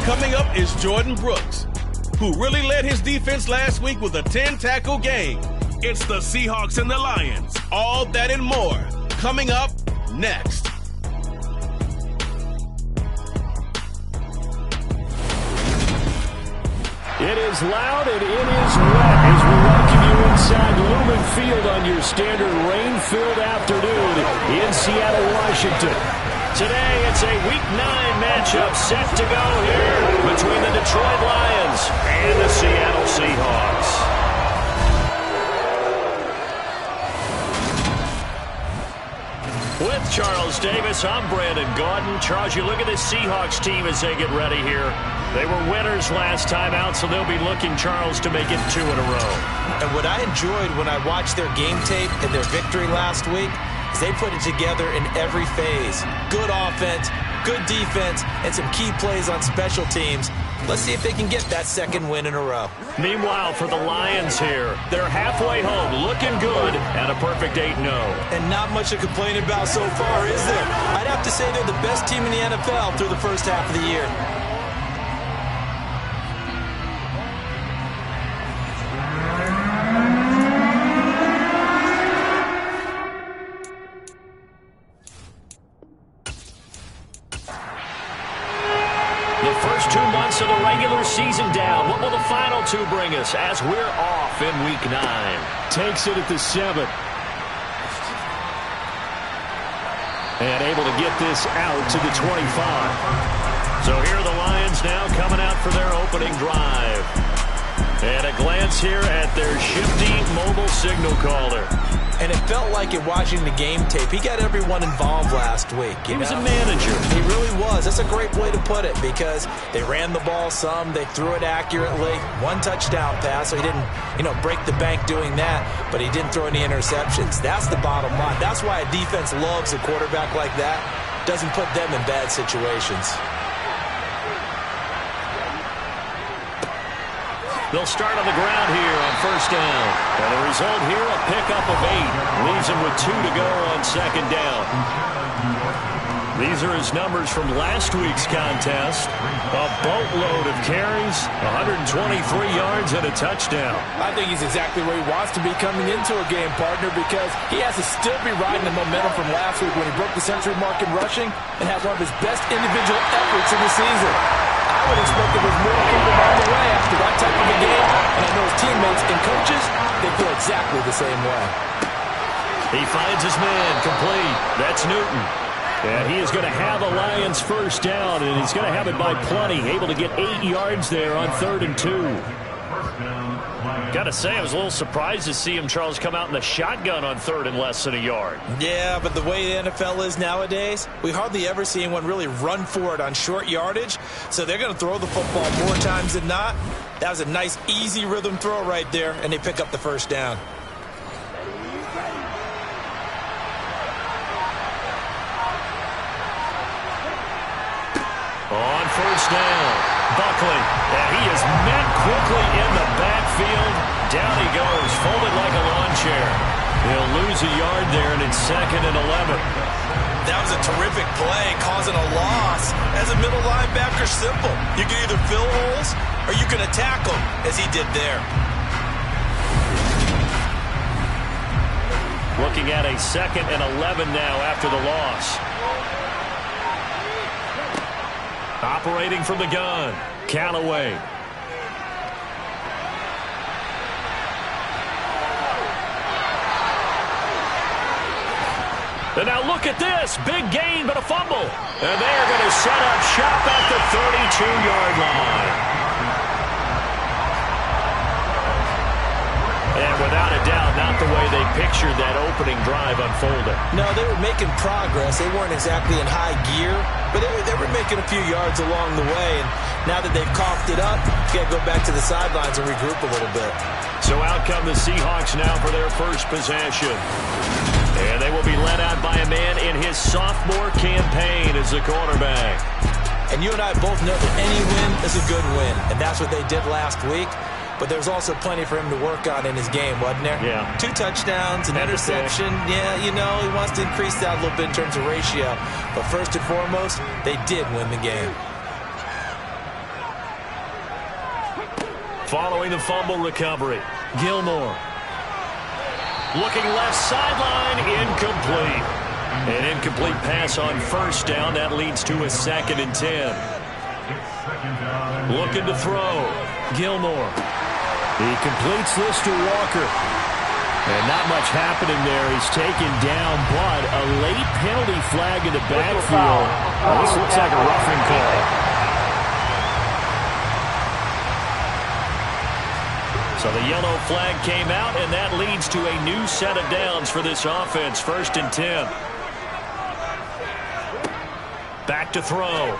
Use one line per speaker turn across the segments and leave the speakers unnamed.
Coming up is Jordan Brooks, who really led his defense last week with a 10-tackle game. It's the Seahawks and the Lions. All that and more coming up next.
It is loud and it is wet as we welcome you inside Lumen Field on your standard rain-filled afternoon in Seattle, Washington. Today, it's a Week 9 matchup set to go here between the Detroit Lions and the Seattle Seahawks. With Charles Davis, I'm Brandon Gaudin. Charles, you look at this Seahawks team as they get ready here. They were winners last time out, so they'll be looking, Charles, to make it 2 in a row.
And what I enjoyed when I watched their game tape and their victory last week is they put it together in every phase. Good offense, good defense, and some key plays on special teams. Let's see if they can get that second win in a row.
Meanwhile, for the Lions here, they're halfway home, looking good at a perfect 8-0.
And not much to complain about so far, is there? I'd have to say they're the best team in the NFL through the first half of the year.
Of the regular season down. What will the final 2 bring us as we're off in Week 9? Takes it at the 7. And able to get this out to the 25. So here are the Lions now coming out for their opening drive. And a glance here at their shifty mobile signal caller.
And it felt like in watching the game tape, he got everyone involved last week.
He was a manager.
He really was. That's a great way to put it because they ran the ball some, they threw it accurately. 1 touchdown pass, so he didn't, break the bank doing that, but he didn't throw any interceptions. That's the bottom line. That's why a defense loves a quarterback like that. Doesn't put them in bad situations.
They'll start on the ground here on first down. And the result here, a pickup of 8. Leaves him with 2 to go on second down. These are his numbers from last week's contest. A boatload of carries, 123 yards and a touchdown.
I think he's exactly where he wants to be coming into a game, partner, because he has to still be riding the momentum from last week when he broke the century mark in rushing and had one of his best individual efforts in the season. I would expect there was more freedom on the way after that type of a game, and I know his teammates and coaches, they feel exactly the same way.
He finds his man complete. That's Newton. And he is going to have a Lions first down, and he's going to have it by plenty. Able to get 8 yards there on 3rd and 2. Got to say, I was a little surprised to see him, Charles, come out in the shotgun on 3rd and less than a yard.
Yeah, but the way the NFL is nowadays, we hardly ever see anyone really run for it on short yardage. So they're going to throw the football more times than not. That was a nice, easy rhythm throw right there, and they pick up the first down.
On first down, Buckley, and he is met quickly in the backfield. Down he goes, folded like a lawn chair. He'll lose a yard there, and it's 2nd and 11.
That was a terrific play, causing a loss. As a middle linebacker, simple. You can either fill holes or you can attack them, as he did there.
Looking at a 2nd and 11 now after the loss. Operating from the gun, Callaway. And now look at this. Big gain, but a fumble. And they're going to set up shop at the 32-yard line. And without a doubt, not the way they pictured that opening drive unfolding.
No, they were making progress. They weren't exactly in high gear, but they were making a few yards along the way. And now that they've coughed it up, you got to go back to the sidelines and regroup a little bit.
So out come the Seahawks now for their first possession. And they will be led out by a man in his sophomore campaign as the quarterback.
And you and I both know that any win is a good win, and that's what they did last week. But there's also plenty for him to work on in his game, wasn't there?
Yeah.
2 touchdowns, an interception. Yeah, he wants to increase that a little bit in terms of ratio. But first and foremost, they did win the game.
Following the fumble recovery, Gilmore. Looking left sideline, incomplete. An incomplete pass on first down. That leads to a 2nd and 10. Looking to throw, Gilmore. He completes this to Walker. And not much happening there. He's taken down, but a late penalty flag in the backfield. This looks like a roughing call. So the yellow flag came out, and that leads to a new set of downs for this offense. 1st and 10. Back to throw.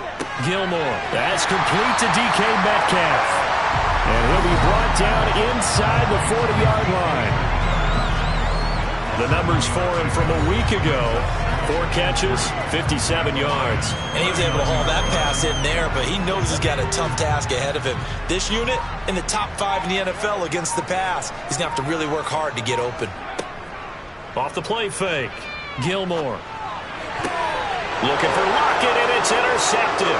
Gilmore. That's complete to DK Metcalf. And he'll be brought down inside the 40-yard line. The numbers for him from a week ago. 4 catches, 57 yards.
And he was able to haul that pass in there, but he knows he's got a tough task ahead of him. This unit in the top 5 in the NFL against the pass. He's going to have to really work hard to get open.
Off the play fake. Gilmore. Looking for Lockett, and it's intercepted.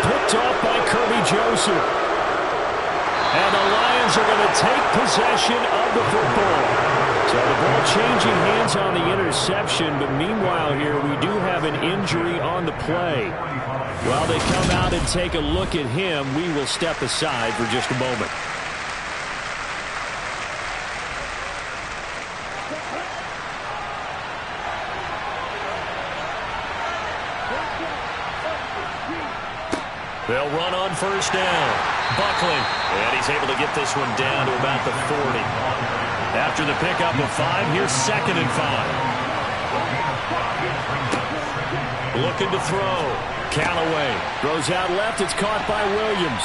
Picked off by Kirby Joseph. And the Lions are going to take possession of the football. So the ball changing hands on the interception, but meanwhile here we do have an injury on the play. While they come out and take a look at him, we will step aside for just a moment. They'll run on first down. Buckley, and he's able to get this one down to about the 40. After the pickup of 5, here's 2nd and 5. Looking to throw. Callaway throws out left. It's caught by Williams.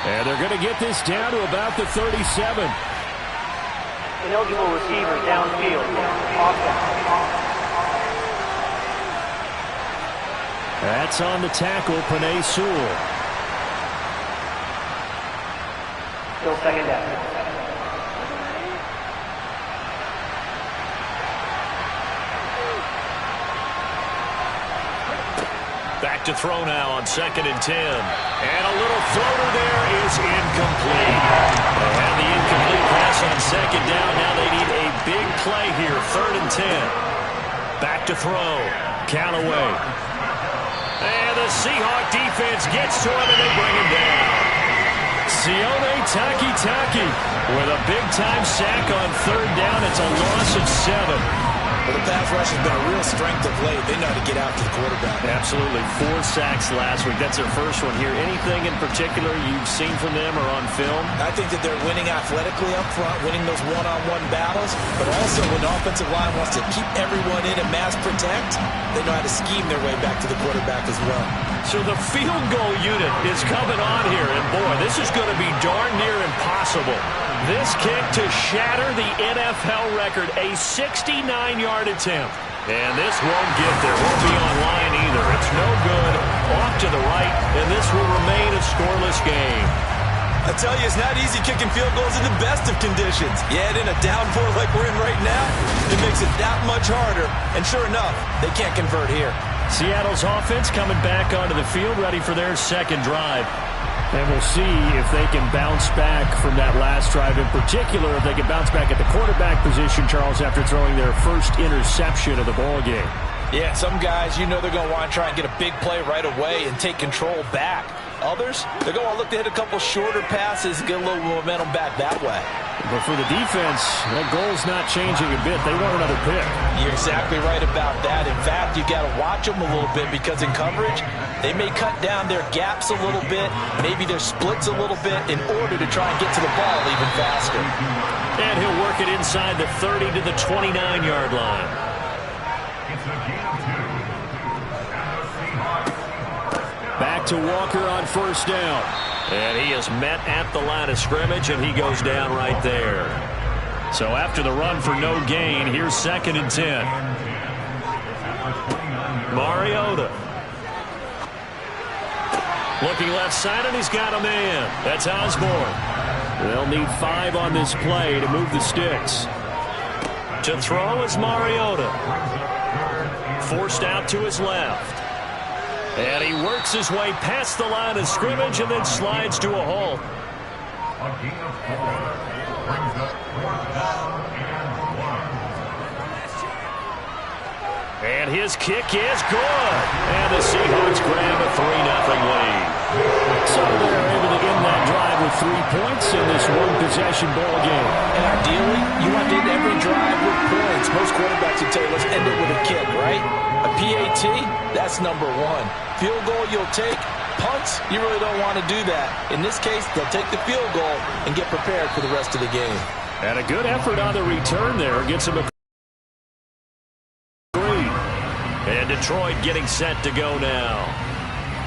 And they're going to get this down to about the 37.
Ineligible receiver downfield. Offense.
That's on the tackle, Penei Sewell.
Still 2nd down.
Back to throw now on 2nd and 10. And a little floater there is incomplete. And the incomplete pass on 2nd down. Now they need a big play here. 3rd and 10. Back to throw. Callaway. And the Seahawk defense gets to him and they bring him down. Sione Takitaki with a big-time sack on 3rd down. It's a loss of 7.
Well, the pass rush has been a real strength of late. They know how to get after the quarterback.
Absolutely. 4 sacks last week. That's their first one here. Anything in particular you've seen from them or on film?
I think that they're winning athletically up front, winning those one-on-one battles, but also when the offensive line wants to keep everyone in and mass protect, they know how to scheme their way back to the quarterback as well.
So the field goal unit is coming on here, and boy, this is going to be darn near impossible. This kick to shatter the NFL record, a 69-yard attempt. And this won't get there, won't be online either. It's no good, off to the right, and this will remain a scoreless game.
I tell you, it's not easy kicking field goals in the best of conditions. Yet in a downpour like we're in right now, it makes it that much harder. And sure enough, they can't convert here.
Seattle's offense coming back onto the field, ready for their 2nd drive. And we'll see if they can bounce back from that last drive. In particular, if they can bounce back at the quarterback position, Charles, after throwing their first interception of the ball game.
Yeah, some guys, you know they're going to want to try and get a big play right away and take control back. Others, they're going to look to hit a couple shorter passes and get a little momentum back that way.
But for the defense, that goal's not changing a bit. They want another pick.
You're exactly right about that. In fact, you got to watch them a little bit because in coverage, they may cut down their gaps a little bit, maybe their splits a little bit in order to try and get to the ball even faster.
And he'll work it inside the 30 to the 29-yard line. Back to Walker on first down. And he is met at the line of scrimmage, and he goes down right there. So after the run for no gain, here's 2nd and 10. Mariota. Looking left side, and he's got a man. That's Osborne. They'll need 5 on this play to move the sticks. To throw is Mariota. Forced out to his left. And he works his way past the line of scrimmage and then slides to a halt.
gain of 4 brings up 4th down and 1.
And his kick is good. And the Seahawks grab a 3-0 lead. So they're able to end that drive with 3 points in this one-possession ball game.
And ideally, you want to end every drive with points. Most quarterbacks would tell you, let's end it with a kick, right? A PAT, that's number 1. Field goal, you'll take. Punts, you really don't want to do that. In this case, they'll take the field goal and get prepared for the rest of the game.
And a good effort on the return there. Gets him a 3. And Detroit getting set to go now.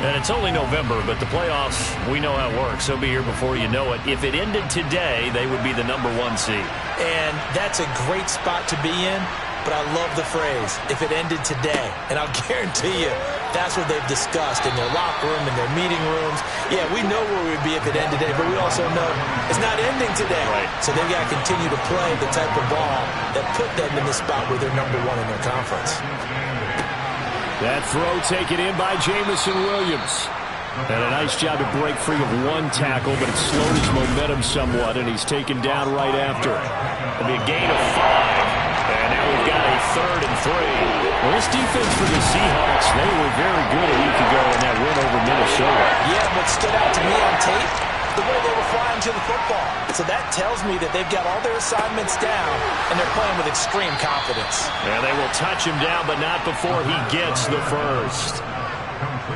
And it's only November, but the playoffs, we know how it works. They'll be here before you know it. If it ended today, they would be the number 1 seed.
And that's a great spot to be in, but I love the phrase, if it ended today. And I'll guarantee you, that's what they've discussed in their locker room, in their meeting rooms. Yeah, we know where we'd be if it ended today, but we also know it's not ending today.
Right.
So they've got to continue to play the type of ball that put them in the spot where they're number 1 in their conference.
That throw taken in by Jamison Williams. And a nice job to break free of 1 tackle, but it slowed his momentum somewhat, and he's taken down right after. It'll be a gain of 5. And now we've got a 3rd and 3. Well, this defense for the Seahawks, they were very good a week ago in that win over Minnesota.
Yeah, what stood out to me on tape, the way they were flying to the football. So that tells me that they've got all their assignments down, and they're playing with extreme confidence.
And they will touch him down, but not before he gets the first.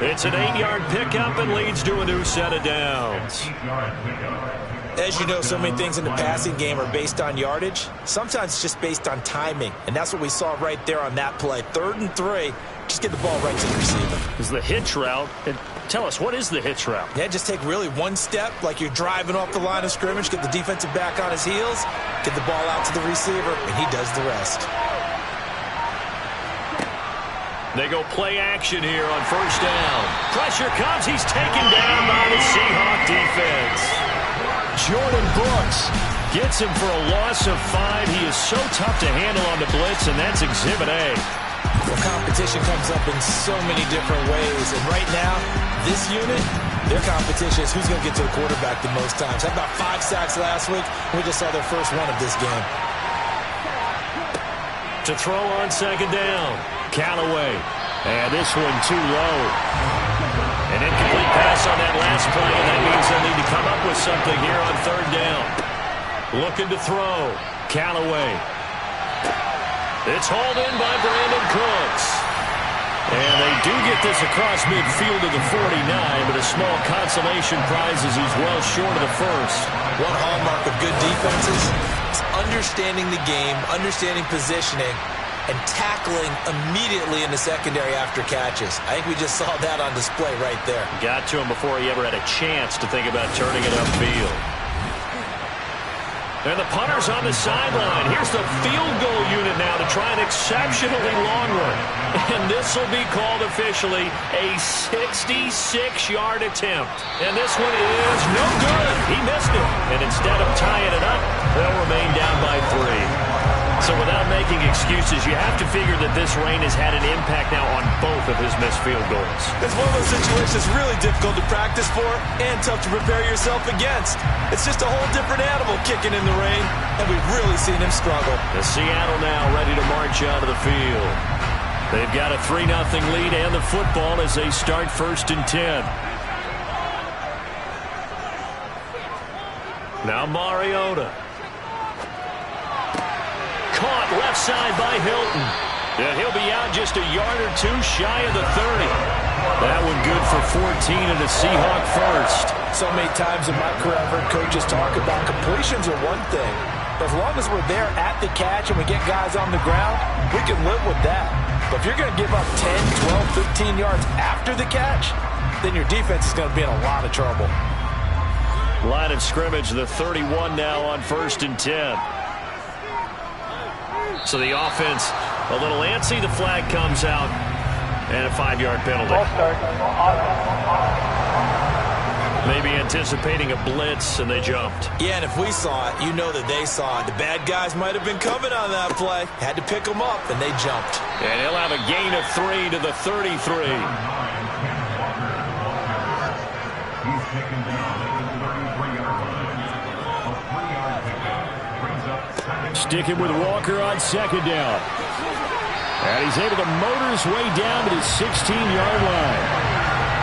It's an 8-yard pickup and leads to a new set of downs.
As you know, so many things in the passing game are based on yardage. Sometimes it's just based on timing, and that's what we saw right there on that play. 3rd and 3. Just get the ball right to the receiver.
Is the hitch route. Tell us, what is the hitch route?
Yeah, just take really 1 step, like you're driving off the line of scrimmage, get the defensive back on his heels, get the ball out to the receiver, and he does the rest.
They go play action here on 1st down. Pressure comes. He's taken down by the Seahawk defense. Jordan Brooks gets him for a loss of 5. He is so tough to handle on the blitz, and that's Exhibit A.
Well, competition comes up in so many different ways. And right now, this unit, their competition is who's going to get to the quarterback the most times. Had about 5 sacks last week. We just saw their first one of this game.
To throw on 2nd down. Callaway. And this one too low. An incomplete pass on that last play, and that means they'll need to come up with something here on 3rd down. Looking to throw. Callaway. It's hauled in by Brandon Cooks. And they do get this across midfield to the 49, but a small consolation prize as he's well short of the first.
One hallmark of good defenses is understanding the game, understanding positioning, and tackling immediately in the secondary after catches. I think we just saw that on display right there.
Got to him before he ever had a chance to think about turning it upfield. And the punter's on the sideline. Here's the field goal unit now to try an exceptionally long one. And this will be called officially a 66-yard attempt. And this one is no good. He missed it. And instead of tying it up, they'll remain down by 3. So without making excuses, you have to figure that this rain has had an impact now on both of his missed field goals.
It's one of those situations really difficult to practice for and tough to prepare yourself against. It's just a whole different animal kicking in the rain, and we've really seen him struggle.
The Seattle now ready to march out of the field. They've got a 3-0 lead and the football as they start 1st and 10. Now Mariota. Caught left side by Hilton. Yeah, he'll be out just a yard or 2 shy of the 30. That one good for 14 and a Seahawk first.
So many times in my career, I've heard coaches talk about completions are one thing. But as long as we're there at the catch and we get guys on the ground, we can live with that. But if you're going to give up 10, 12, 15 yards after the catch, then your defense is going to be in a lot of trouble.
Line of scrimmage, the 31 now on 1st and 10. So the offense a little antsy. The flag comes out and a 5-yard penalty. Maybe anticipating a blitz, and they jumped.
Yeah, and if we saw it, you know that they saw it. The bad guys might have been coming on that play. Had to pick them up, and they jumped.
And he'll have a gain of 3 to the 33. Sticking with Walker on second down. And he's able to motor his way down to the 16-yard line.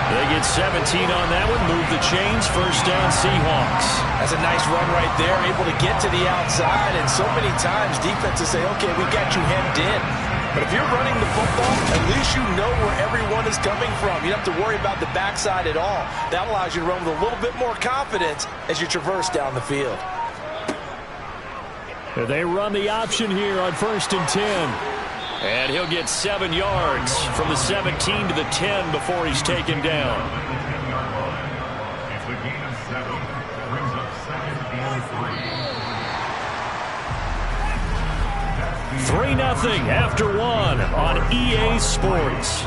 They get 17 on that one, move the chains, first down Seahawks.
That's a nice run right there, able to get to the outside, and so many times defenses say, okay, we got you hemmed in. But if you're running the football, at least you know where everyone is coming from. You don't have to worry about the backside at all. That allows you to run with a little bit more confidence as you traverse down the field.
They run the option here on 1st and 10. And he'll get 7 yards from the 17 to the 10 before he's taken down.
It's a gain of 7. Brings up 2nd and 3.
3-0 after 1 on EA Sports.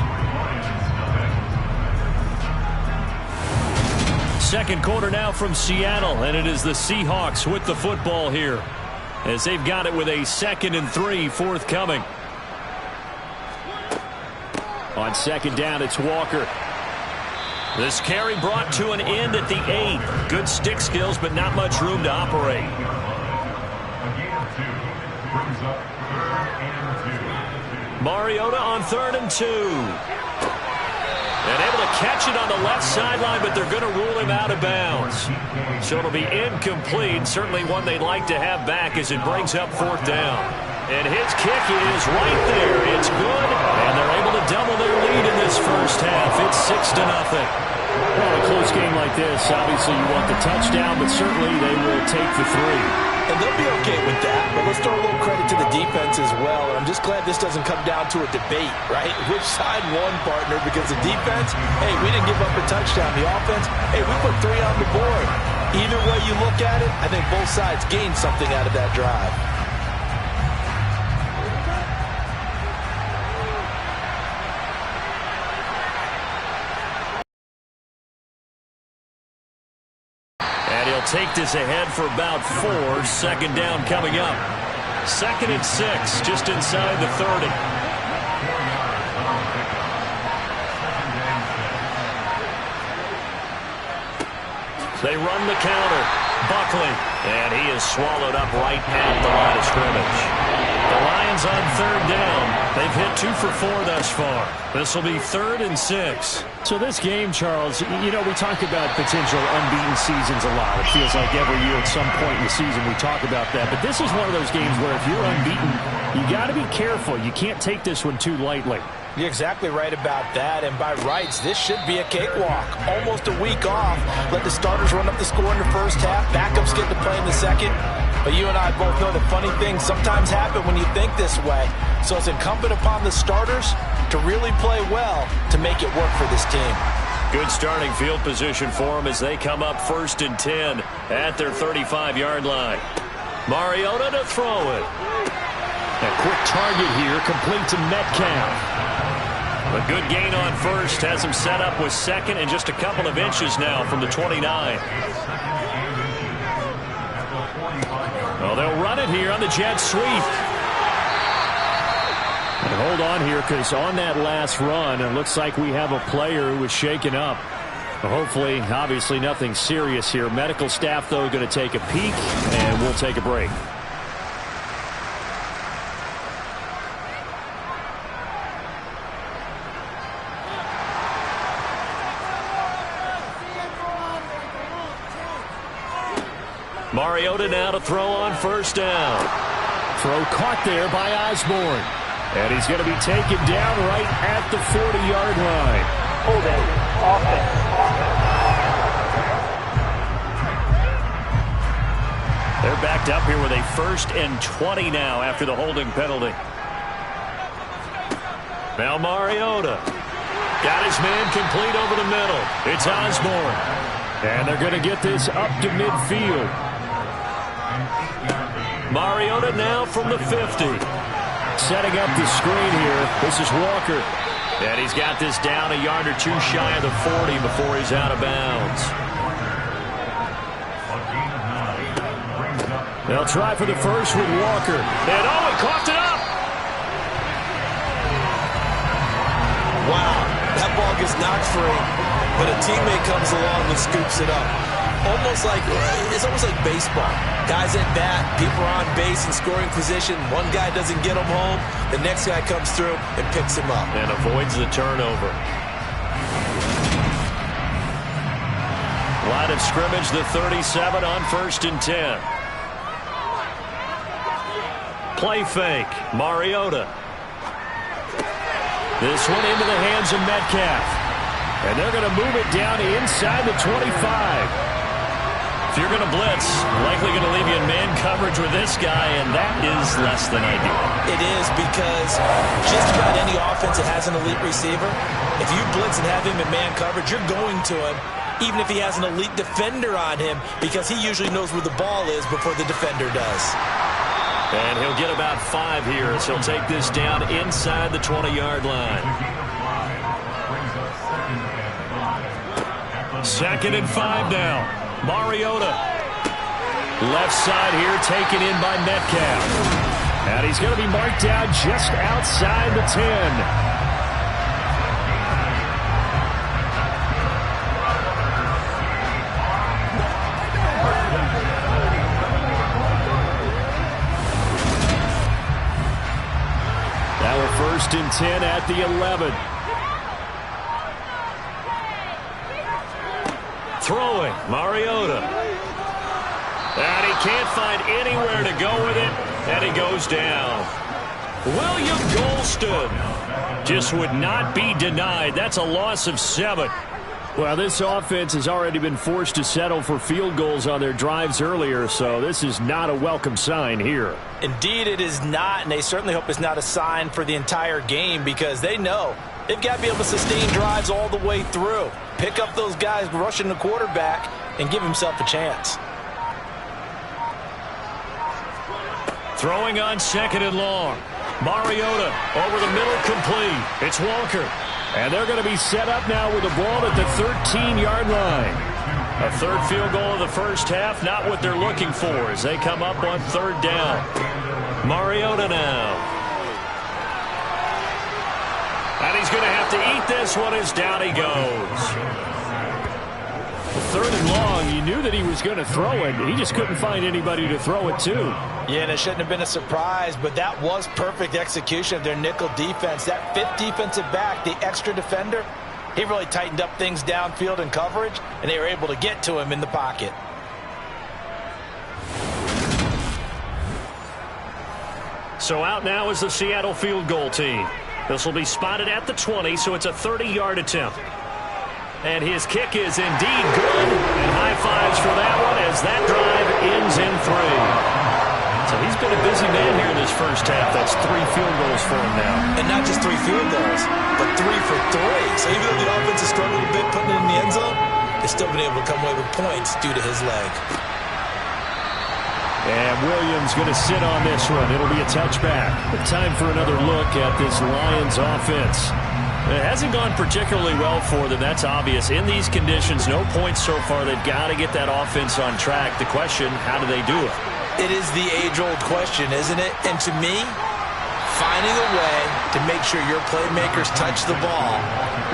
Second quarter now from Seattle, and it is the Seahawks with the football here, as they've got it with a 2nd and 3 forthcoming. On 2nd down, it's Walker. This carry brought to an end at the 8. Good stick skills, but not much room to operate.
A gain of 2. Brings up 3rd and 2.
Mariota on 3rd and 2. And able to catch it on the left sideline, but they're going to rule him out of bounds. So it'll be incomplete. Certainly one they'd like to have back as it brings up 4th down. And his kick is right there. It's good, and they're able to double their lead in this first half. It's 6-0. Well, a close game like this, obviously you want the touchdown, but certainly they will take the 3.
And they'll be okay with that, but let's throw a little credit to the defense as well. And I'm just glad this doesn't come down to a debate, right? Which side won, partner? Because the defense, hey, we didn't give up a touchdown. The offense, hey, we put 3 on the board. Either way you look at it, I think both sides gained something out of that drive.
Take this ahead for about 4. 2nd down coming up. 2nd and 6, just inside the 30. They run the counter. Buckley, and he is swallowed up right at the line of scrimmage. The Lions on 3rd down. They've hit 2 for 4 thus far. This will be 3rd and 6. So this game, Charles, you know, we talk about potential unbeaten seasons a lot. It feels like every year at some point in the season we talk about that. But this is one of those games where if you're unbeaten, you got to be careful. You can't take this one too lightly.
You're exactly right about that, and by rights, this should be a cakewalk. Almost a week off. Let the starters run up the score in the first half. Backups get to play in the second. But you and I both know the funny things sometimes happen when you think this way. So it's incumbent upon the starters to really play well to make it work for this team.
Good starting field position for them as they come up 1st and 10 at their 35-yard line. Mariota to throw it. A quick target here, complete to Metcalf. A good gain on 1st, has him set up with 2nd and just a couple of inches now from the 29. Well, they'll run it here on the jet sweep. And hold on here, because on that last run, it looks like we have a player who was shaken up. Hopefully, obviously nothing serious here. Medical staff, though, going to take a peek, and we'll take a break. Mariota now to throw on 1st down. Throw caught there by Osborne. And he's going to be taken down right at the 40-yard line.
Hold it. Offense.
They're backed up here with a 1st and 20 now after the holding penalty. Now Mariota. Got his man complete over the middle. It's Osborne. And they're going to get this up to midfield. Mariota now from the 50. Setting up the screen here. This is Walker. And he's got this down a yard or 2 shy of the 40 before he's out of bounds. They'll try for the first with Walker. And oh, he coughed it up.
Wow, that ball gets knocked free, but a teammate comes along and scoops it up. It's almost like baseball. Guys at bat, people are on base in scoring position. One guy doesn't get him home. The next guy comes through and picks him up.
And avoids the turnover. Line of scrimmage, the 37 on 1st and 10. Play fake, Mariota. This one into the hands of Metcalf. And they're going to move it down inside the 25. If you're going to blitz, likely going to leave you in man coverage with this guy, and that is less than ideal.
It is, because just about any offense that has an elite receiver, if you blitz and have him in man coverage, you're going to him, even if he has an elite defender on him, because he usually knows where the ball is before the defender does.
And he'll get about 5 here as he'll take this down inside the 20-yard line. 2nd and 5 now. Mariota. Left side here taken in by Metcalf. And he's going to be marked down just outside the 10. Now we're 1st and 10 at the 11. Throwing, Mariota. And he can't find anywhere to go with it, and he goes down. William Golston just would not be denied. That's a loss of 7. Well, this offense has already been forced to settle for field goals on their drives earlier, so this is not a welcome sign here.
Indeed, it is not, and they certainly hope it's not a sign for the entire game, because they know they've got to be able to sustain drives all the way through. Pick up those guys rushing the quarterback and give himself a chance.
Throwing on 2nd and long. Mariota over the middle, complete. It's Walker. And they're going to be set up now with the ball at the 13-yard line. A 3rd field goal of the first half, not what they're looking for as they come up on 3rd down. Mariota now. And he's going to have to eat this one as down he goes. 3rd and long, you knew that he was going to throw it. He just couldn't find anybody to throw it to.
Yeah, and it shouldn't have been a surprise, but that was perfect execution of their nickel defense. That 5th defensive back, the extra defender, he really tightened up things downfield in coverage, and they were able to get to him in the pocket.
So out now is the Seattle field goal team. This will be spotted at the 20, so it's a 30-yard attempt. And his kick is indeed good. And high fives for that one as that drive ends in 3. So he's been a busy man here in this first half. That's 3 field goals for him now.
And not just 3 field goals, but 3 for 3. So even though the offense has struggled a bit putting it in the end zone, they've still been able to come away with points due to his leg.
And Williams going to sit on this one. It'll be a touchback. Time for another look at this Lions offense. It hasn't gone particularly well for them, that's obvious. In these conditions, no points so far. They've got to get that offense on track. The question, how do they do it?
It is the age-old question, isn't it? And to me, finding a way to make sure your playmakers touch the ball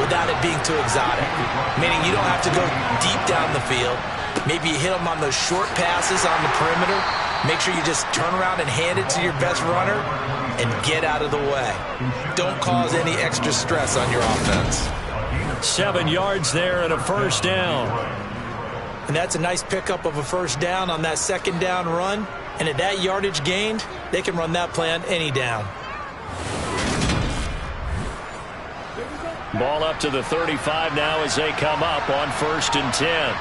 without it being too exotic. Meaning you don't have to go deep down the field. Maybe you hit them on those short passes on the perimeter. Make sure you just turn around and hand it to your best runner and get out of the way. Don't cause any extra stress on your offense.
7 yards there and a first down.
And that's a nice pickup of a first down on that 2nd down run. And at that yardage gained, they can run that play on any down.
Ball up to the 35 now as they come up on 1st and 10.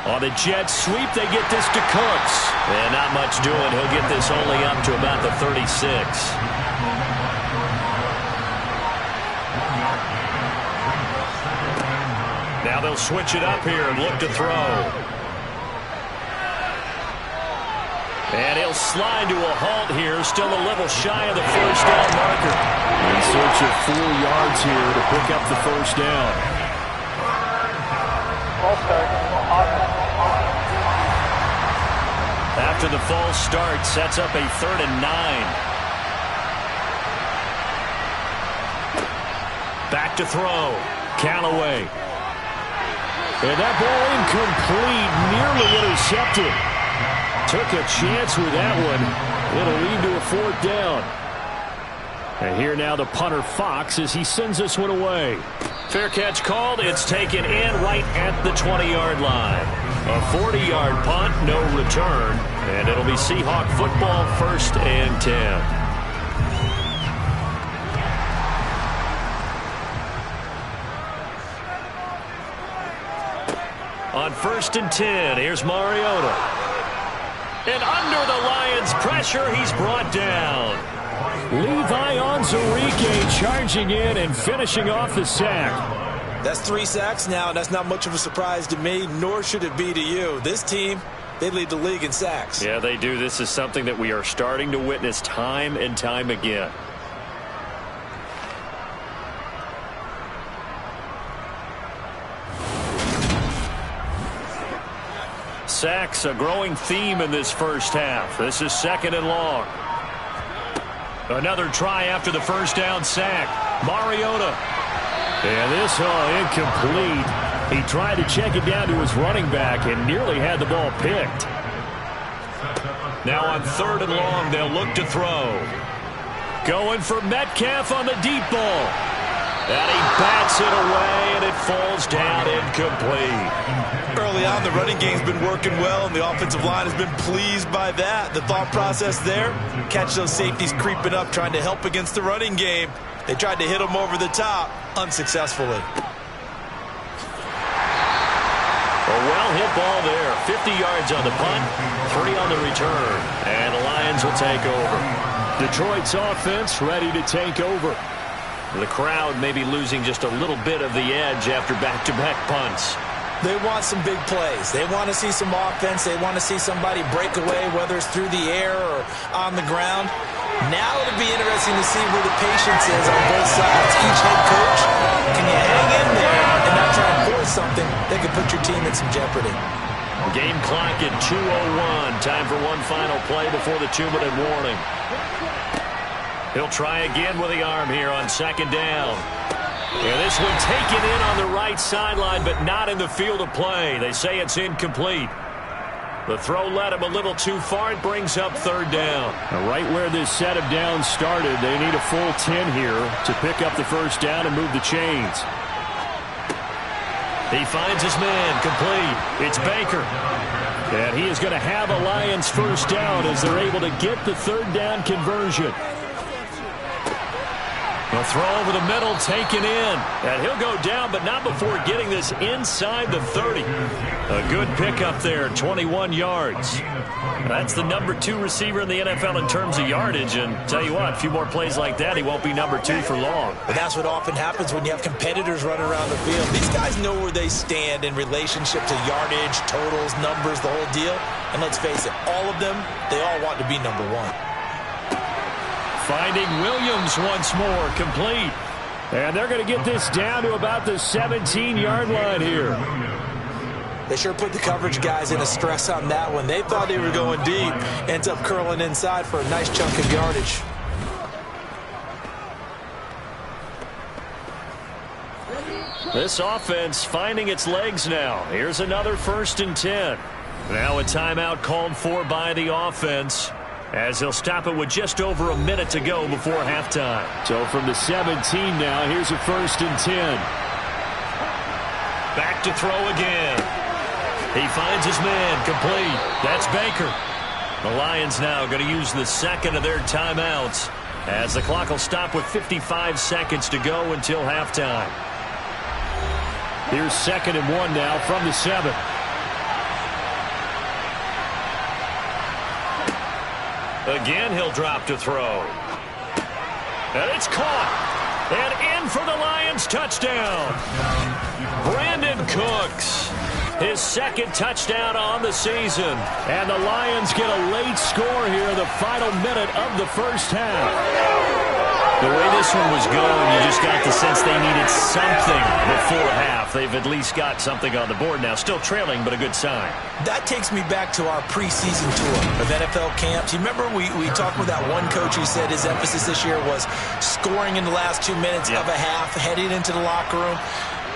On the jet sweep, they get this to Cooks. And not much doing. He'll get this only up to about the 36. Now they'll switch it up here and look to throw. And he'll slide to a halt here. Still a little shy of the first down marker. In search of 4 yards here to pick up the first down. After the false start, sets up a 3rd and 9. Back to throw. Callaway. And that ball incomplete, nearly intercepted. Took a chance with that one. It'll lead to a 4th down. And here now the punter Fox as he sends this one away. Fair catch called. It's taken in right at the 20-yard line. A 40-yard punt, no return. And it'll be Seahawk football, 1st and 10. On 1st and 10, here's Mariota. And under the Lions' pressure, he's brought down. Levi Onwuzurike charging in and finishing off the sack.
That's 3 sacks now, and that's not much of a surprise to me, nor should it be to you. This team, they lead the league in sacks.
Yeah, they do. This is something that we are starting to witness time and time again. Sacks, a growing theme in this first half. This is 2nd and long. Another try after the first down sack. Mariota. And this incomplete. He tried to check it down to his running back and nearly had the ball picked. Now on 3rd and long, they'll look to throw. Going for Metcalf on the deep ball. And he bats it away, and it falls down incomplete.
Early on, the running game's been working well, and the offensive line has been pleased by that. The thought process there, catch those safeties creeping up, trying to help against the running game. They tried to hit them over the top, unsuccessfully.
A well-hit ball there. 50 yards on the punt, 3 on the return. And the Lions will take over. Detroit's offense ready to take over. The crowd may be losing just a little bit of the edge after back-to-back punts.
They want some big plays. They want to see some offense. They want to see somebody break away, whether it's through the air or on the ground. Now it'll be interesting to see where the patience is on both sides. Each head coach, can you hang in there and not try and force something that could put your team in some jeopardy?
Game clock at 2:01. Time for one final play before the 2-minute warning. He'll try again with the arm here on 2nd down. And this one taken in on the right sideline, but not in the field of play. They say it's incomplete. The throw led him a little too far. It brings up 3rd down. Now right where this set of downs started, they need a full 10 here to pick up the 1st down and move the chains. He finds his man, complete. It's Baker. And he is going to have a Lions 1st down as they're able to get the 3rd down conversion. A throw over the middle, taken in. And he'll go down, but not before getting this inside the 30. A good pickup there, 21 yards. That's the number 2 receiver in the NFL in terms of yardage. And tell you what, a few more plays like that, he won't be number 2 for long.
But that's what often happens when you have competitors running around the field. These guys know where they stand in relationship to yardage, totals, numbers, the whole deal. And let's face it, all of them, they all want to be number 1.
Finding Williams once more, complete. And they're going to get this down to about the 17-yard line here.
They sure put the coverage guys in a stress on that one. They thought they were going deep. Ends up curling inside for a nice chunk of yardage.
This offense finding its legs now. Here's another 1st and 10. Now a timeout called for by the offense, as he'll stop it with just over a minute to go before halftime. So from the 17 now, here's a 1st and 10. Back to throw again. He finds his man, complete. That's Baker. The Lions now going to use the 2nd of their timeouts, as the clock will stop with 55 seconds to go until halftime. Here's 2nd and 1 now from the 7. Again, he'll drop to throw. And it's caught. And in for the Lions touchdown. Brandon Cooks, his 2nd touchdown on the season. And the Lions get a late score here in the final minute of the first half. The way this one was going, you just got the sense they needed something before half. They've at least got something on the board now. Still trailing, but a good sign.
That takes me back to our preseason tour of NFL camps. You remember we talked with that one coach who said his emphasis this year was scoring in the last 2 minutes of a half, heading into the locker room.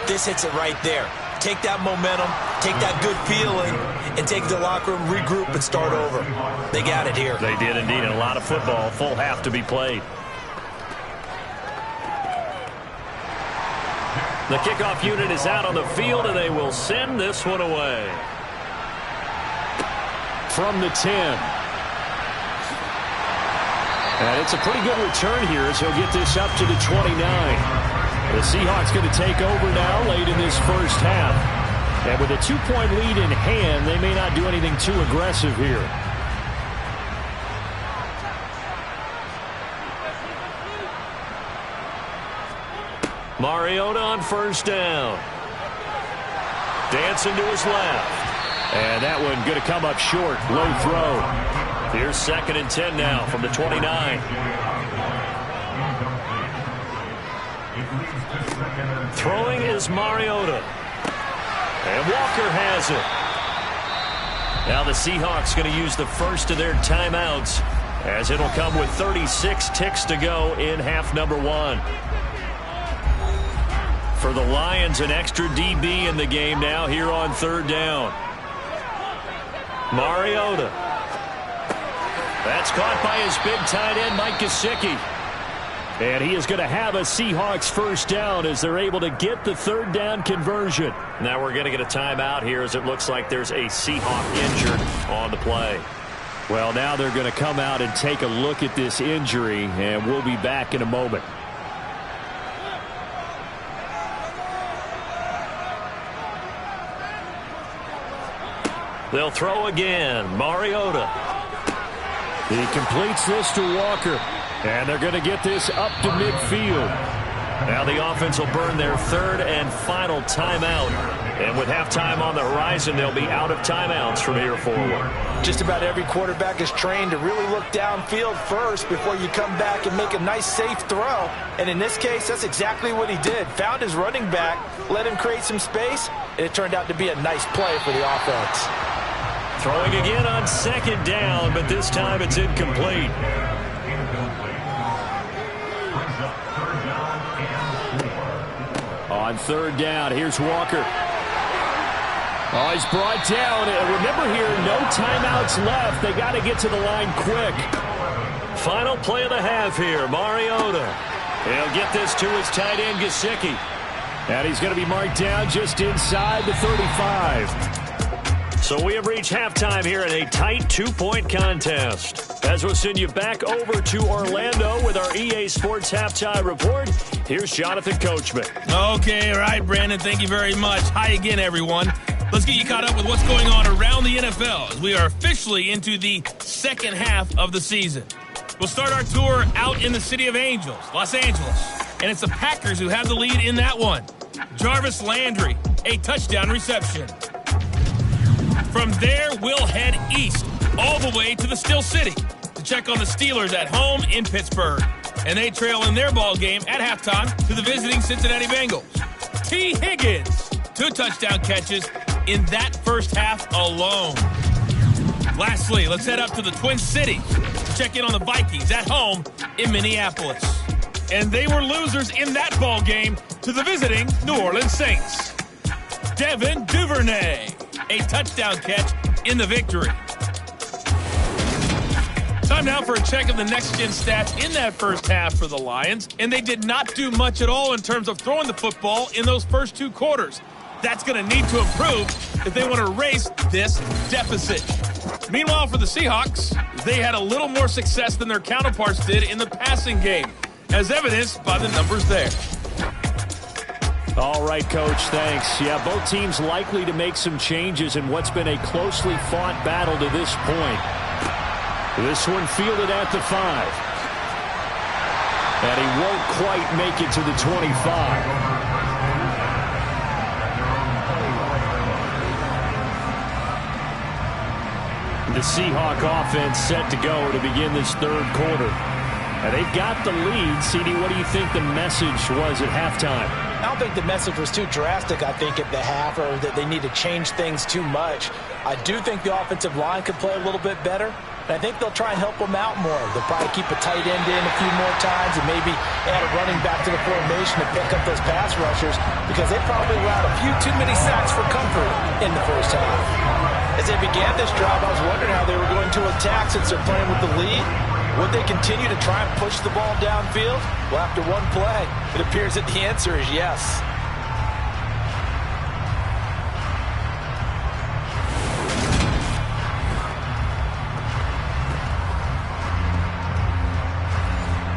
This hits it right there. Take that momentum, take that good feeling, and take the locker room, regroup, and start over. They got it here.
They did indeed, and a lot of football, full half to be played. The kickoff unit is out on the field, and they will send this one away. From the 10. And it's a pretty good return here as he'll get this up to the 29. The Seahawks going to take over now late in this first half. And with a 2-point lead in hand, they may not do anything too aggressive here. Mariota on first down. Dancing to his left. And that one going to come up short. Low throw. Here's 2nd and 10 now from the 29. Throwing is Mariota. And Walker has it. Now the Seahawks going to use the first of their timeouts as it'll come with 36 ticks to go in half number 1. For the Lions, an extra DB in the game now here on 3rd down. Mariota. That's caught by his big tight end, Mike Gesicki. And he is going to have a Seahawks first down as they're able to get the 3rd down conversion. Now we're going to get a timeout here as it looks like there's a Seahawk injured on the play. Well, now they're going to come out and take a look at this injury, and we'll be back in a moment. They'll throw again. Mariota. He completes this to Walker. And they're going to get this up to midfield. Now the offense will burn their 3rd and final timeout. And with halftime on the horizon, they'll be out of timeouts from here forward.
Just about every quarterback is trained to really look downfield first before you come back and make a nice, safe throw. And in this case, that's exactly what he did. Found his running back, let him create some space, and it turned out to be a nice play for the offense.
Throwing again on 2nd down, but this time it's incomplete. On 3rd down, here's Walker. Oh, he's brought down. Remember here, no timeouts left. They got to get to the line quick. Final play of the half here, Mariota. He'll get this to his tight end, Gesicki. And he's going to be marked down just inside the 35. So we have reached halftime here in a tight 2-point contest. As we'll send you back over to Orlando with our EA Sports Halftime Report, here's Jonathan Coachman.
Okay, all right, Brandon, thank you very much. Hi again, everyone. Let's get you caught up with what's going on around the NFL as we are officially into the second half of the season. We'll start our tour out in the city of Angels, Los Angeles, and it's the Packers who have the lead in that one. Jarvis Landry, a touchdown reception. From there, we'll head east all the way to the Steel City to check on the Steelers at home in Pittsburgh. And they trail in their ball game at halftime to the visiting Cincinnati Bengals. T. Higgins, 2 touchdown catches in that first half alone. Lastly, let's head up to the Twin Cities to check in on the Vikings at home in Minneapolis. And they were losers in that ball game to the visiting New Orleans Saints. Devin Duvernay, a touchdown catch in the victory. Time now for a check of the next-gen stats in that first half for the Lions, and they did not do much at all in terms of throwing the football in those first 2 quarters. That's going to need to improve if they want to erase this deficit. Meanwhile, for the Seahawks, they had a little more success than their counterparts did in the passing game, as evidenced by the numbers there.
All right, Coach, thanks. Yeah, both teams likely to make some changes in what's been a closely fought battle to this point. This one fielded at the 5. And he won't quite make it to the 25. The Seahawk offense set to go to begin this 3rd quarter. And they've got the lead. CD, what do you think the message was at halftime?
I don't think the message was too drastic, I think, at the half, or that they need to change things too much. I do think the offensive line could play a little bit better, and I think they'll try and help them out more. They'll probably keep a tight end in a few more times and maybe add a running back to the formation to pick up those pass rushers, because they probably allowed a few too many sacks for comfort in the first half. As they began this drive, I was wondering how they were going to attack since they're playing with the lead. Would they continue to try and push the ball downfield? Well, after one play, it appears that the answer is yes.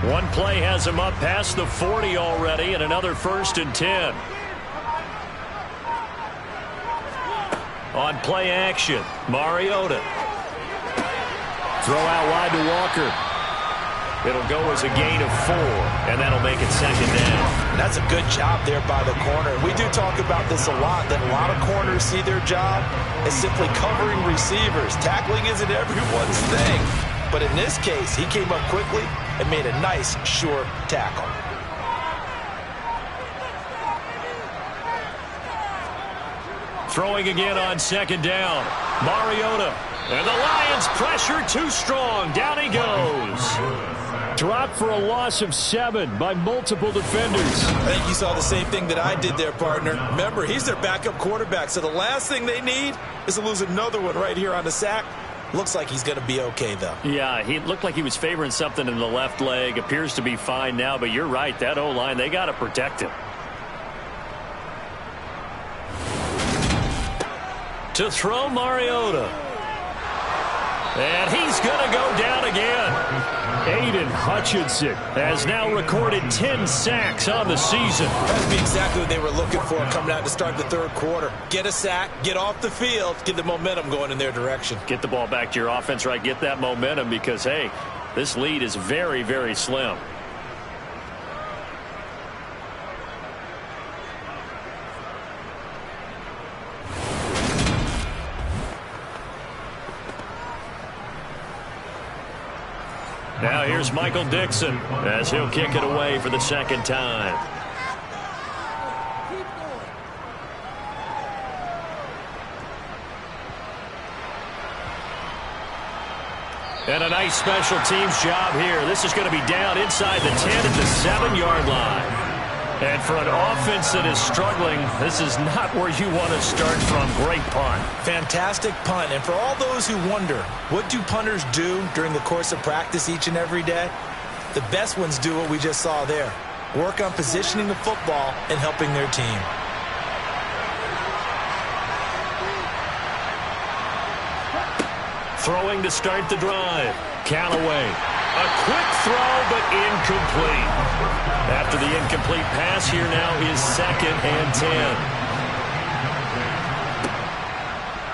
One play has him up past the 40 already, and another 1st and 10. On play action, Mariota. Throw out wide to Walker. It'll go as a gain of 4, and that'll make it 2nd down.
That's a good job there by the corner. We do talk about this a lot, that a lot of corners see their job as simply covering receivers. Tackling isn't everyone's thing. But in this case, he came up quickly and made a nice, sure tackle.
Throwing again on 2nd down. Mariota. And the Lions pressure too strong. Down he goes. Dropped for a loss of 7 by multiple defenders.
I think you saw the same thing that I did there, partner. Remember, he's their backup quarterback, so the last thing they need is to lose another one right here on the sack. Looks like he's going to be okay, though.
Yeah, he looked like he was favoring something in the left leg. Appears to be fine now, but you're right. That O-line, they got to protect him. To throw, Mariota. And he's going to go down again. Aiden Hutchinson has now recorded 10 sacks on the season.
That would be exactly what they were looking for coming out to start the third quarter. Get a sack, get off the field, get the momentum going in their direction.
Get the ball back to your offense, right? Get that momentum because, hey, this lead is very, very slim. Now here's Michael Dixon as he'll kick it away for the 2nd time. And a nice special teams job here. This is going to be down inside the 10 at the 7-yard line. And for an offense that is struggling, this is not where you want to start from. Great punt.
Fantastic punt. And for all those who wonder, what do punters do during the course of practice each and every day? The best ones do what we just saw there. Work on positioning the football and helping their team.
Throwing to start the drive. Callaway. A quick throw, but incomplete. After the incomplete pass, here now is 2nd and 10.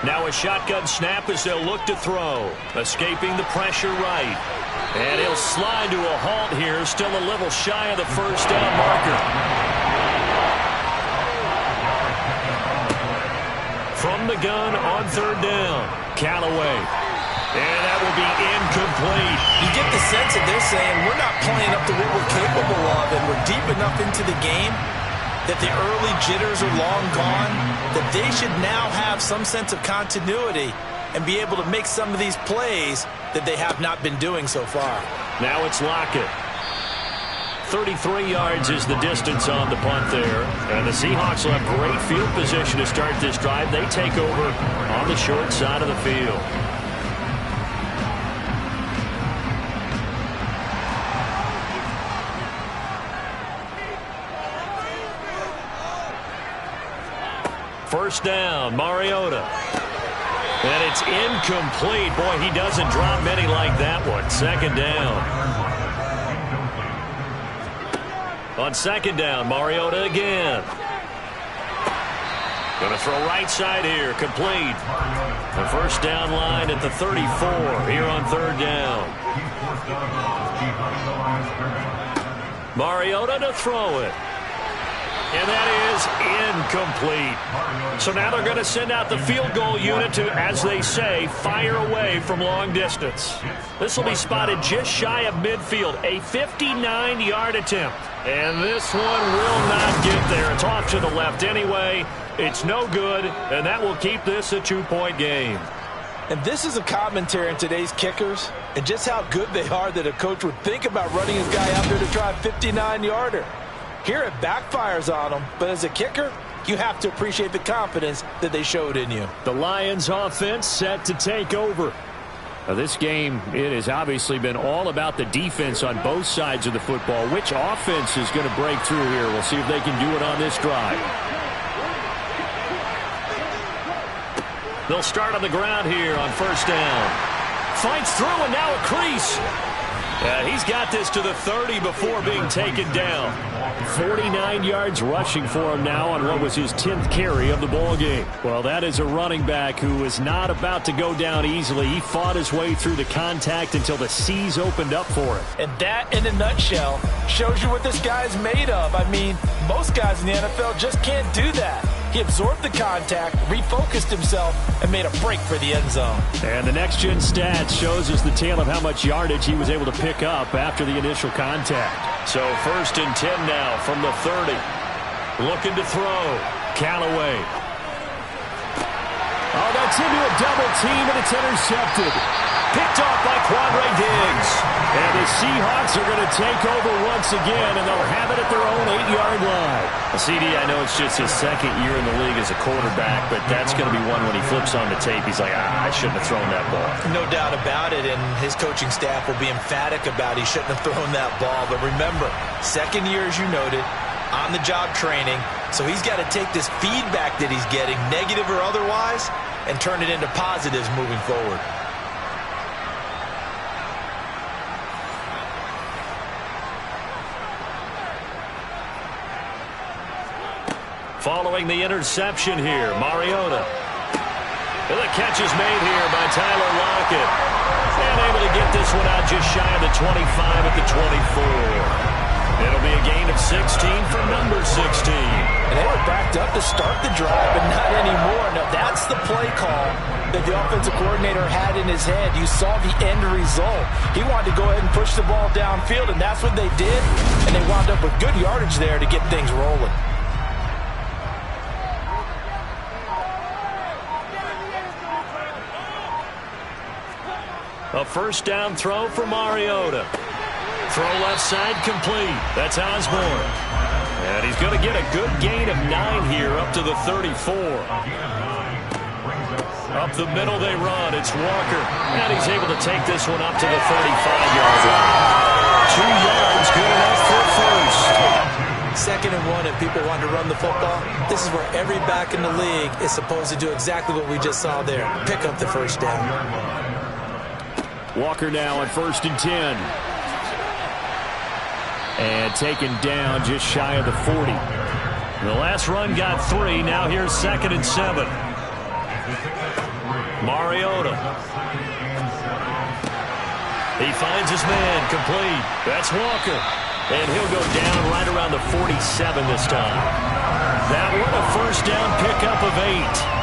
Now a shotgun snap as they'll look to throw. Escaping the pressure right. And he'll slide to a halt here. Still a little shy of the 1st down marker. From the gun on 3rd down. Callaway. And that will be incomplete.
You get the sense that they're saying we're not playing up to what we're capable of, and we're deep enough into the game that the early jitters are long gone, that they should now have some sense of continuity and be able to make some of these plays that they have not been doing so far.
Now it's Lockett. 33 yards is the distance on the punt there. And the Seahawks will have great field position to start this drive. They take over on the short side of the field. First down, Mariota. And it's incomplete. Boy, he doesn't drop many like that one. 2nd down. On 2nd down, Mariota again. Going to throw right side here, complete. The 1st down line at the 34 here on 3rd down. Mariota to throw it. And that is is incomplete. So now they're going to send out the field goal unit to, as they say, fire away from long distance. This will be spotted just shy of midfield, a 59-yard attempt. And this one will not get there. It's off to the left anyway. It's no good, and that will keep this a 2-point game.
And this is a commentary on today's kickers and just how good they are that a coach would think about running his guy out there to try a 59-yarder. Here it backfires on him, but as a kicker, you have to appreciate the confidence that they showed in you.
The Lions offense set to take over. Now this game, it has obviously been all about the defense on both sides of the football. Which offense is going to break through here? We'll see if they can do it on this drive. They'll start on the ground here on first down. Fights through and now a crease. He's got this to the 30 before being taken down. 49 yards rushing for him now on what was his 10th carry of the ball game. Well, that is a running back who is not about to go down easily. He fought his way through the contact until the seas opened up for him.
And that, in a nutshell, shows you what this guy's made of. I mean, most guys in the NFL just can't do that. He absorbed the contact, refocused himself, and made a break for the end zone.
And the next-gen stats shows us the tale of how much yardage he was able to pick up after the initial contact. So first and 10 now from the 30. Looking to throw. Callaway. Oh, that's into a double team, and it's intercepted. Picked off by Quandre Diggs. And the Seahawks are going to take over once again, and they'll have it at their own 8-yard line.
CD, I know it's just his second year in the league as a quarterback, but that's going to be one when he flips on the tape. He's like, I shouldn't have thrown that ball.
No doubt about it, and his coaching staff will be emphatic about he shouldn't have thrown that ball. But remember, second year, as you noted, on-the-job training, so he's got to take this feedback that he's getting, negative or otherwise, and turn it into positives moving forward.
Following the interception here, Mariota. And the catch is made here by Tyler Lockett. And able to get this one out just shy of the 25 at the 24. It'll be a gain of 16 for number 16.
And they were backed up to start the drive, but not anymore. Now, that's the play call that the offensive coordinator had in his head. You saw the end result. He wanted to go ahead and push the ball downfield, and that's what they did. And they wound up with good yardage there to get things rolling.
A first down throw for Mariota. Throw left side complete. That's Osborne. And he's going to get a good gain of 9 here up to the 34. Up the middle they run. It's Walker. And he's able to take this one up to the 35-yard line. 2 yards, good enough for first.
Second and 1, if people want to run the football, this is where every back in the league is supposed to do exactly what we just saw there. Pick up the first down.
Walker now on first and 10. And taken down just shy of the 40. The last run got 3. Now here's second and 7. Mariota. He finds his man complete. That's Walker. And he'll go down right around the 47 this time. That one a first down pickup of 8.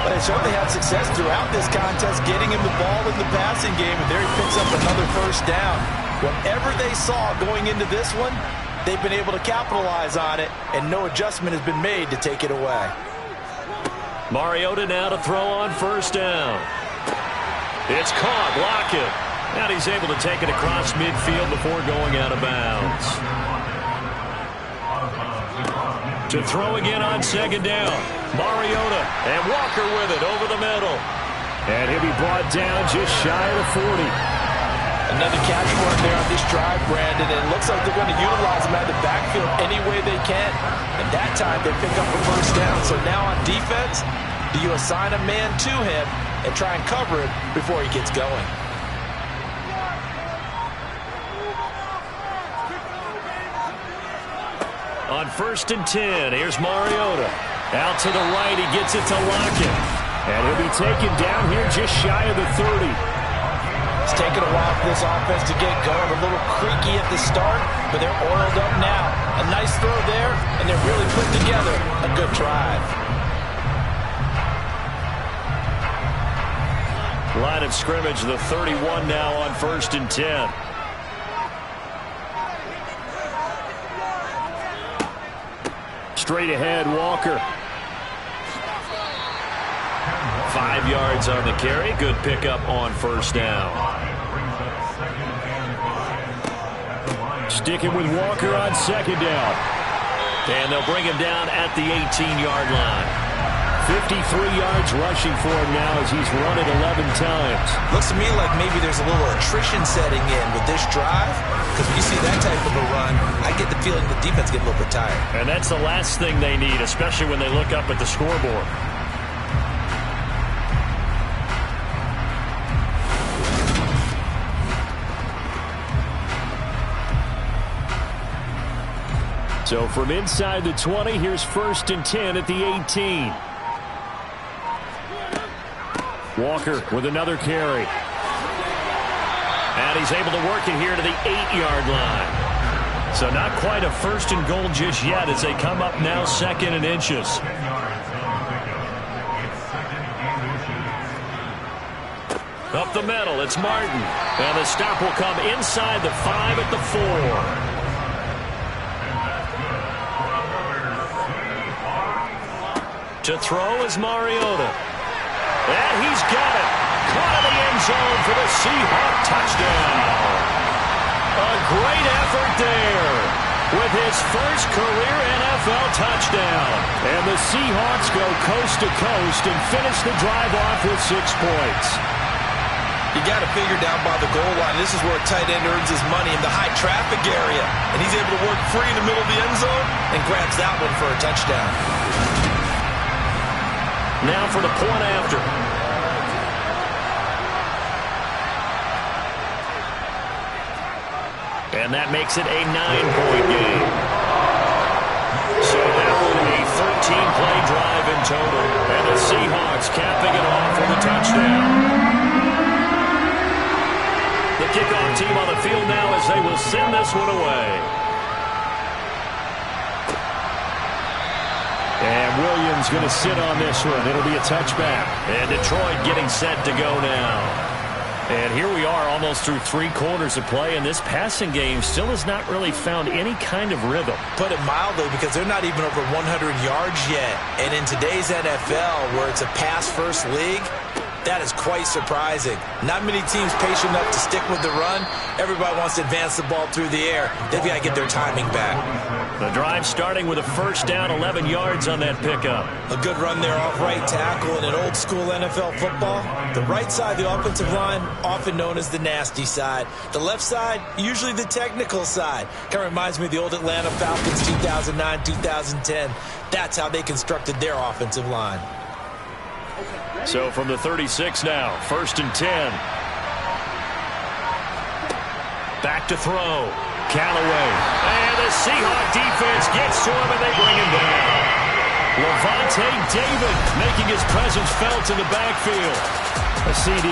But they certainly had success throughout this contest, getting him the ball in the passing game, and there he picks up another first down. Whatever they saw going into this one, they've been able to capitalize on it, and no adjustment has been made to take it away.
Mariota now to throw on first down. It's caught, Lockett. And he's able to take it across midfield before going out of bounds. To throw again on second down. Mariota and Walker with it over the middle. And he'll be brought down just shy of the 40.
Another catch for him there on this drive, Brandon. And it looks like they're going to utilize him out of the backfield any way they can. And that time they pick up a first down. So now on defense, do you assign a man to him and try and cover it before he gets going?
On first and 10, here's Mariota. Out to the right, he gets it to Lockett. And he'll be taken down here just shy of the 30.
It's taken a while for this offense to get going. A little creaky at the start, but they're oiled up now. A nice throw there, and they're really
put together a good drive.
Line of scrimmage, the 31 now on 1st and 10. Straight ahead, Walker. 5 yards on the carry. Good pickup on 1st down.
Sticking with Walker on 2nd down.
And they'll bring him down at the 18-yard line.
53 yards rushing for him now as he's run it 11 times.
Looks to me like maybe there's a little attrition setting in with this drive, because when you see that type of a run, I get the feeling the defense get a little bit tired.
And that's the last thing they need, especially when they look up at the scoreboard.
So from inside the 20, here's 1st and 10 at the 18. Walker with another carry.
And he's able to work it here to the 8-yard line. So not quite a 1st and goal just yet as they come up now 2nd and inches. Up the middle, it's Martin. And the stop will come inside the 5 at the 4. To throw is Mariota. And he's got it. Caught in the end zone for the Seahawk touchdown. A great effort there with his first career NFL touchdown.
And the Seahawks go coast to coast and finish the drive off with 6 points.
You got to figure down by the goal line. This is where a tight end earns his money in the high traffic area. And he's able to work free in the middle of the end zone and grabs that one for a touchdown.
Now for the point after. And that makes it a 9-point game. So that one a 13-play drive in total. And the Seahawks capping it off with a touchdown. The kickoff team on the field now as they will send this one away.
And Williams going to sit on this one. It'll be a touchback.
And Detroit getting set to go now. And here we are almost through 3 quarters of play, and this passing game still has not really found any kind of rhythm.
Put it mildly, because they're not even over 100 yards yet. And in today's NFL, where it's a pass-first league, that is quite surprising. Not many teams patient enough to stick with the run. Everybody wants to advance the ball through the air. They've got to get their timing back.
The drive starting with a 1st down, 11 yards on that pickup.
A good run there off right tackle in an old-school NFL football. The right side of the offensive line, often known as the nasty side. The left side, usually the technical side. Kind of reminds me of the old Atlanta Falcons 2009, 2010. That's how they constructed their offensive line.
So from the 36 now, 1st and 10. Back to throw. Callaway. And the Seahawk defense gets to him and they bring him down. Levante David making his presence felt in the backfield.
A CD,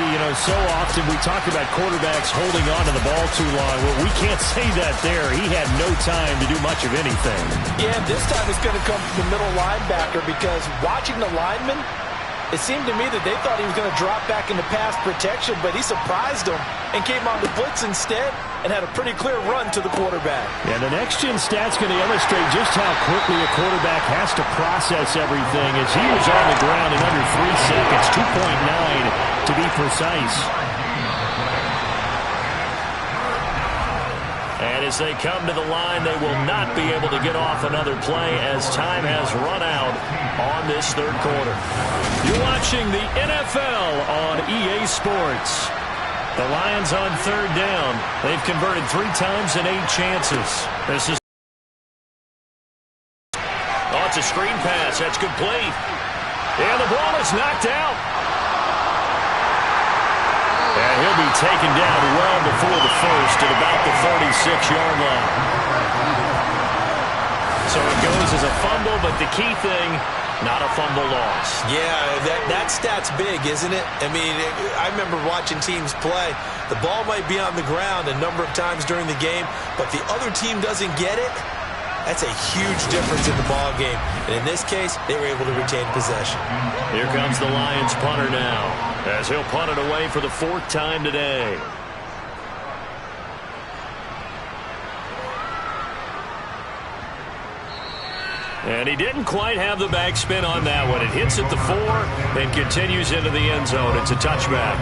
so often we talk about quarterbacks holding on to the ball too long. Well, we can't say that there. He had no time to do much of anything.
Yeah, this time it's going to come from the middle linebacker, because watching the lineman, it seemed to me that they thought he was going to drop back into pass protection, but he surprised them and came on the blitz instead and had a pretty clear run to the quarterback.
And the next-gen stat's going to illustrate just how quickly a quarterback has to process everything, as he was on the ground in under 3 seconds, 2.9 to be precise.
And as they come to the line, they will not be able to get off another play as time has run out on this 3rd quarter. You're watching the NFL on EA Sports. The Lions on 3rd down. They've converted 3 times and 8 chances. This is it's a screen pass. That's complete. And the ball is knocked out. And he'll be taken down well before the first at about the 36-yard line. So it goes as a fumble, but the key thing, not a fumble loss.
Yeah, that stat's big, isn't it? I mean, I remember watching teams play. The ball might be on the ground a number of times during the game, but the other team doesn't get it. That's a huge difference in the ball game. And in this case, they were able to retain possession.
Here comes the Lions punter now, as he'll punt it away for the 4th time today. And he didn't quite have the backspin on that one. It hits at the 4 and continues into the end zone. It's a touchback.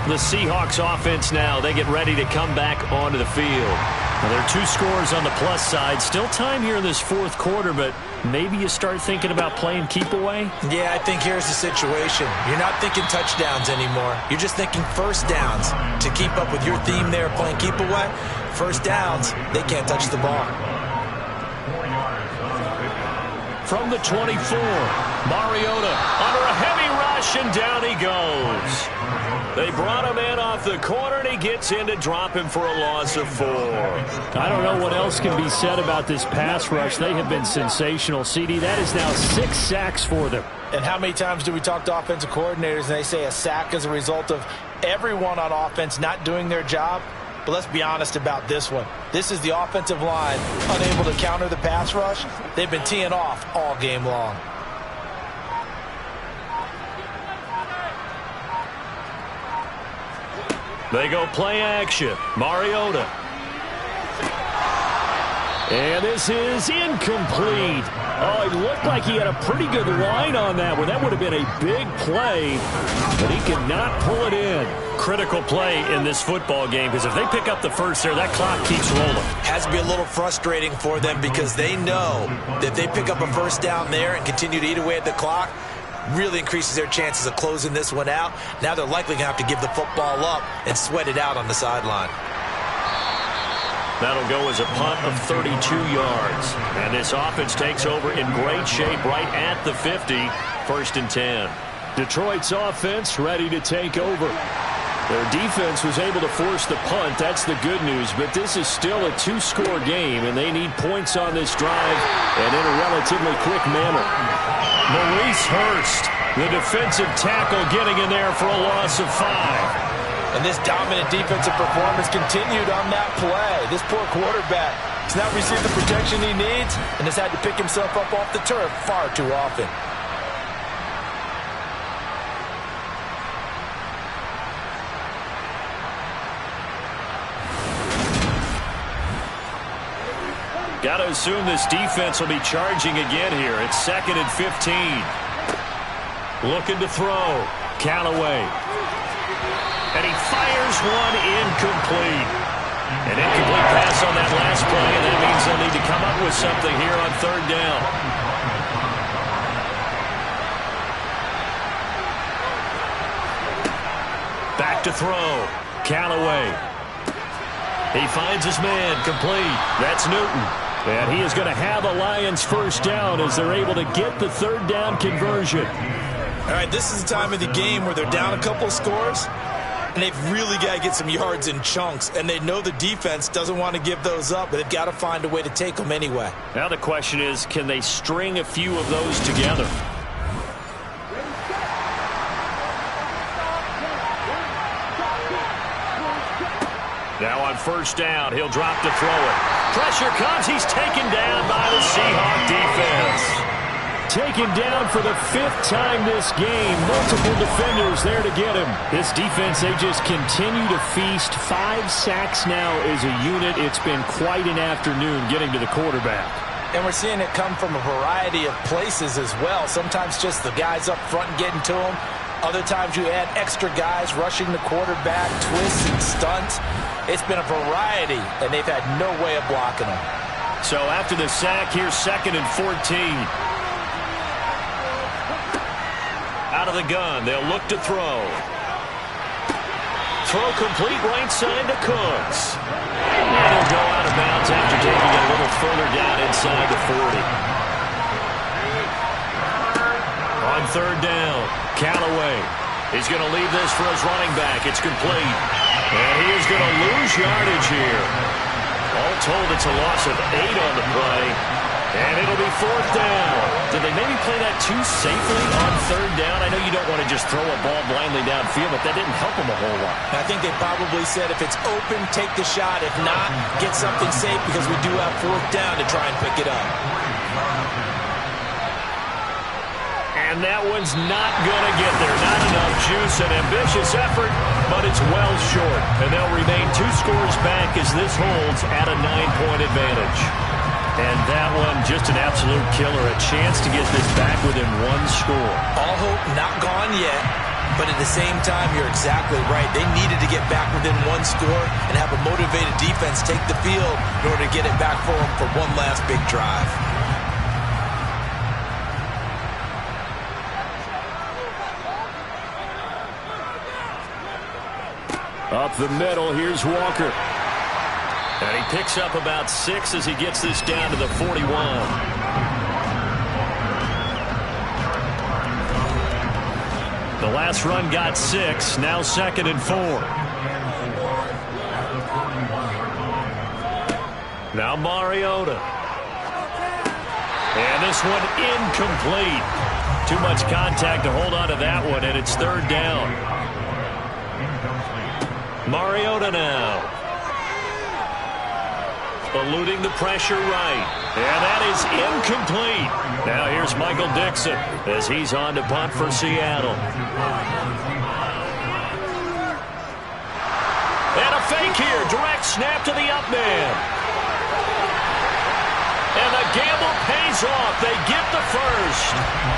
The Seahawks offense now, they get ready to come back onto the field. Now, there are 2 scores on the plus side. Still time here in this 4th quarter, but maybe you start thinking about playing keep away?
Yeah, I think here's the situation. You're not thinking touchdowns anymore. You're just thinking first downs. To keep up with your theme there, playing keep away, first downs, they can't touch the ball.
From the 24, Mariota under a heavy rush, and down he goes. They brought him in off the corner, and he gets in to drop him for a loss of 4.
I don't know what else can be said about this pass rush. They have been sensational, CD. That is now 6 sacks for them.
And how many times do we talk to offensive coordinators and they say a sack is a result of everyone on offense not doing their job? But let's be honest about this one. This is the offensive line unable to counter the pass rush. They've been teeing off all game long.
They go play action. Mariota.
And this is incomplete. Oh, it looked like he had a pretty good line on that one. That would have been a big play, but he could not pull it in.
Critical play in this football game, because if they pick up the first there, that clock keeps rolling.
Has to be a little frustrating for them because they know that if they pick up a first down there and continue to eat away at the clock, really increases their chances of closing this one out. Now they're likely going to have to give the football up and sweat it out on the sideline.
That'll go as a punt of 32 yards. And this offense takes over in great shape right at the 50. 1st and 10.
Detroit's offense ready to take over. Their defense was able to force the punt. That's the good news. But this is still a 2-score game, and they need points on this drive and in a relatively quick manner.
Maurice Hurst, the defensive tackle, getting in there for a loss of 5.
And this dominant defensive performance continued on that play. This poor quarterback has not received the protection he needs and has had to pick himself up off the turf far too often.
Got to assume this defense will be charging again here. It's 2nd and 15. Looking to throw. Callaway. And he fires one incomplete. An incomplete pass on that last play, and that means they'll need to come up with something here on 3rd down. Back to throw. Callaway. He finds his man, complete. That's Newton.
And he is going to have a Lions first down as they're able to get the 3rd down conversion.
All right, this is the time of the game where they're down a couple of scores, and they've really got to get some yards in chunks, and they know the defense doesn't want to give those up, but they've got to find a way to take them anyway.
Now the question is, can they string a few of those together? Now on 1st down, he'll drop to throw it. Pressure comes. He's taken down by the Seahawk defense.
Taken down for the 5th time this game. Multiple defenders there to get him. This defense, they just continue to feast. 5 sacks now as a unit. It's been quite an afternoon getting to the quarterback.
And we're seeing it come from a variety of places as well. Sometimes just the guys up front and getting to him. Other times you add extra guys rushing the quarterback, twists and stunts. It's been a variety, and they've had no way of blocking them.
So after the sack, here's 2nd and 14. Out of the gun, they'll look to throw. Throw complete right side to Cooks. And he'll go out of bounds after taking it a little further down inside the 40. On 3rd down, Callaway. He's going to leave this for his running back. It's complete. And he is going to lose yardage here. All told, it's a loss of 8 on the play. And it'll be 4th down. Did they maybe play that too safely on third down? I know you don't want to just throw a ball blindly downfield, but that didn't help them a whole lot.
I think they probably said if it's open, take the shot. If not, get something safe because we do have fourth down to try and pick it up.
And that one's not going to get there. Not enough juice. An ambitious effort, but it's well short. And they'll remain 2 scores back as this holds at a 9-point advantage. And that one, just an absolute killer. A chance to get this back within 1 score.
All hope not gone yet. But at the same time, you're exactly right. They needed to get back within 1 score and have a motivated defense take the field in order to get it back for them for one last big drive.
Up the middle, here's Walker.
And he picks up about 6 as he gets this down to the 41. The last run got 6, now 2nd and 4. Now Mariota. And this one incomplete. Too much contact to hold on to that one, and it's 3rd down. Mariota now. Eluding the pressure right. And that is incomplete. Now here's Michael Dixon as he's on to punt for Seattle. And a fake here. Direct snap to the up man. And the gamble pays off. They get the first.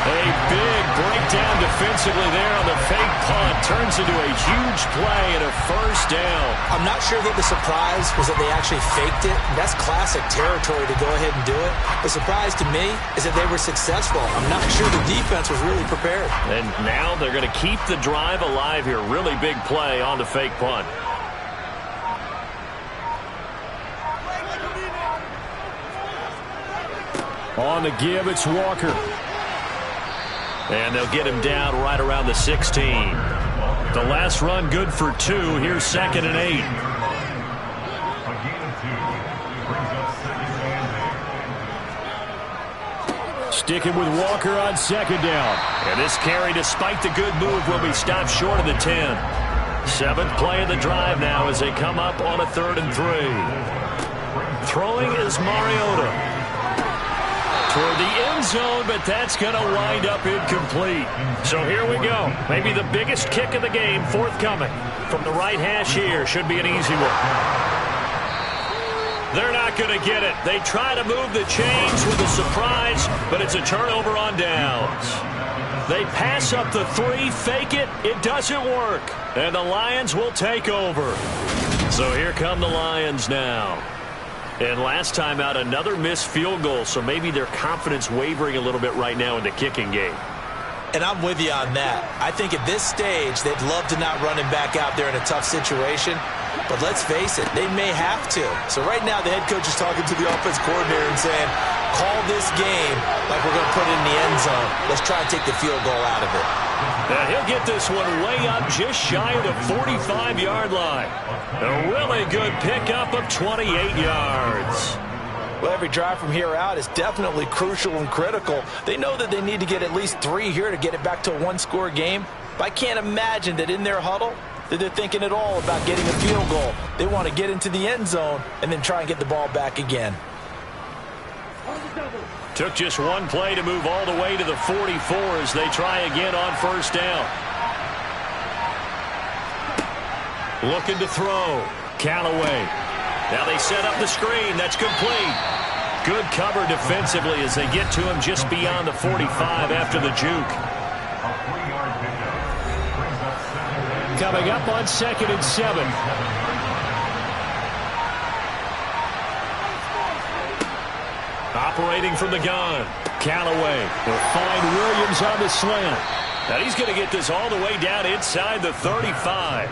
A big breakdown defensively there on the fake punt. Turns into a huge play and a first down.
I'm not sure that the surprise was that they actually faked it. That's classic territory to go ahead and do it. The surprise to me is that they were successful. I'm not sure the defense was really prepared.
And now they're going to keep the drive alive here. Really big play on the fake punt.
On the give, it's Walker.
And they'll get him down right around the 16. The last run good for 2. Here's 2nd and 8.
Sticking with Walker on 2nd down.
And this carry, despite the good move, will be stopped short of the 10. 7th play of the drive now as they come up on a 3rd and 3. Throwing is Mariota. Toward the end zone, but that's going to wind up incomplete. So here we go. Maybe the biggest kick of the game forthcoming. From the right hash here. Should be an easy one. They're not going to get it. They try to move the chains with a surprise, but it's a turnover on downs. They pass up the 3, fake it. It doesn't work. And the Lions will take over. So here come the Lions now. And last time out, another missed field goal, so maybe their confidence wavering a little bit right now in the kicking game.
And I'm with you on that. I think at this stage, they'd love to not run him back out there in a tough situation. But let's face it, they may have to. So right now, the head coach is talking to the offense coordinator and saying, call this game like we're going to put it in the end zone. Let's try and take the field goal out of it.
And he'll get this one way up just shy of the 45-yard line. A really good pickup of 28 yards.
Well, every drive from here out is definitely crucial and critical. They know that they need to get at least 3 here to get it back to a 1-score game. But I can't imagine that in their huddle that they're thinking at all about getting a field goal. They want to get into the end zone and then try and get the ball back again.
Took just one play to move all the way to the 44 as they try again on 1st down. Looking to throw. Callaway. Now they set up the screen. That's complete. Good cover defensively as they get to him just beyond the 45 after the juke.
Coming up on 2nd and 7.
Operating from the gun. Callaway
will find Williams on the slant.
Now he's going to get this all the way down inside the 35.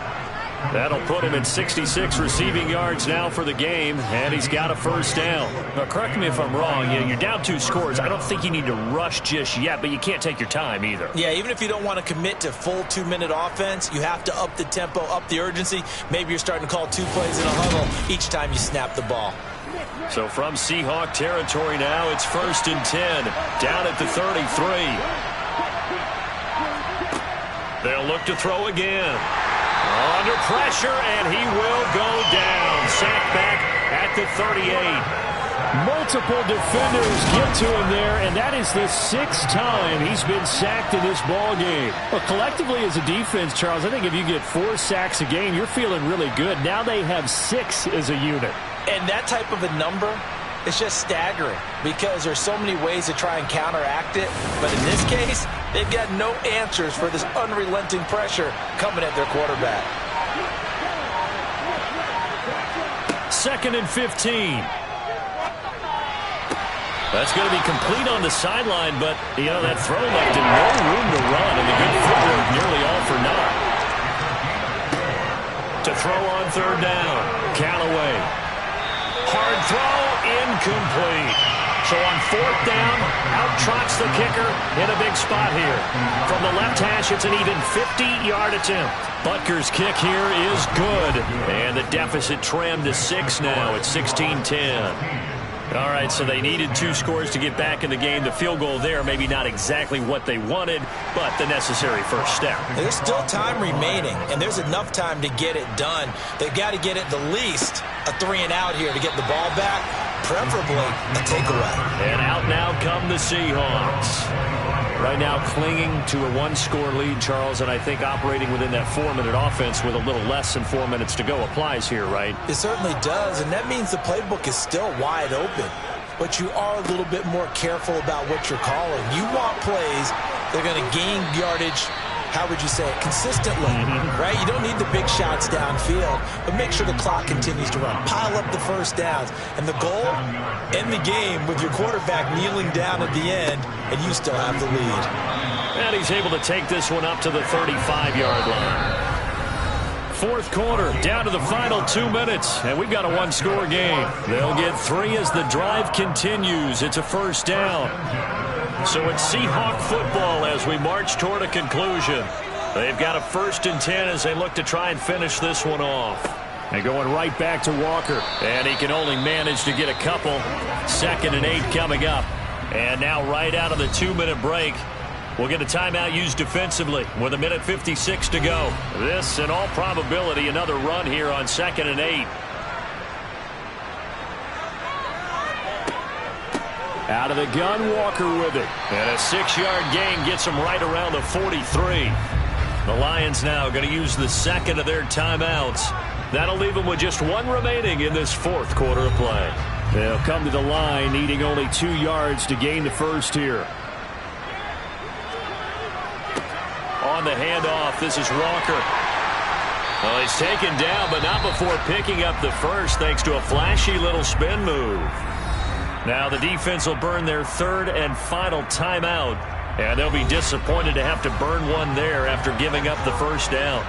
That'll put him at 66 receiving yards now for the game, and he's got a 1st down.
Now, correct me if I'm wrong. You're down 2 scores. I don't think you need to rush just yet, but you can't take your time either.
Yeah, even if you don't want to commit to full 2-minute offense, you have to up the tempo, up the urgency. Maybe you're starting to call 2 plays in a huddle each time you snap the ball.
So from Seahawk territory now, it's 1st and 10, down at the 33. They'll look to throw again. Under pressure, and he will go down. Sacked back at the 38.
Multiple defenders get to him there, and that is the 6th time he's been sacked in this ball game. Well, collectively as a defense, Charles, I think if you get 4 sacks a game, you're feeling really good. Now they have 6 as a unit.
And that type of a number is just staggering because there's so many ways to try and counteract it. But in this case, they've got no answers for this unrelenting pressure coming at their quarterback.
2nd and 15. That's going to be complete on the sideline, but, you know, that throw left him no room to run, and the good footwork nearly all for naught. To throw on 3rd down, Callaway. Hard throw, incomplete. So on 4th down, out trots the kicker in a big spot here. From the left hash, it's an even 50-yard attempt. Butker's kick here is good, and the deficit trimmed to 6 now at 16-10. All right, so they needed 2 scores to get back in the game. The field goal there, maybe not exactly what they wanted, but the necessary first step.
There's still time remaining, and there's enough time to get it done. They've got to get at the least a 3-and-out here to get the ball back, preferably a takeaway.
And out now come the Seahawks. Right now clinging to a 1-score lead, Charles, and I think operating within that 4-minute offense with a little less than 4 minutes to go applies here, right?
It certainly does, and that means the playbook is still wide open. But you are a little bit more careful about what you're calling. You want plays that are going to gain yardage, how would you say it, consistently, right? You don't need the big shots downfield, but make sure the clock continues to run. Pile up the first downs. And the goal, end the game with your quarterback kneeling down at the end, and you still have the lead.
And he's able to take this one up to the 35-yard line. 4th quarter, down to the final 2 minutes, and we've got a 1-score game. They'll get 3 as the drive continues. It's a 1st down. So it's Seahawk football as we march toward a conclusion. They've got a 1st and 10 as they look to try and finish this one off.
And going right back to Walker.
And he can only manage to get a couple. 2nd and 8 coming up. And now right out of the 2-minute break, we'll get a timeout used defensively with 1:56 to go. This, in all probability, another run here on 2nd and 8.
Out of the gun, Walker with it.
And a 6-yard gain gets him right around the 43. The Lions now going to use the 2nd of their timeouts. That'll leave them with just 1 remaining in this 4th quarter of play.
They'll come to the line needing only 2 yards to gain the first here.
On the handoff, this is Walker. Well, he's taken down, but not before picking up the first thanks to a flashy little spin move. Now the defense will burn their 3rd and final timeout, and they'll be disappointed to have to burn one there after giving up the first down.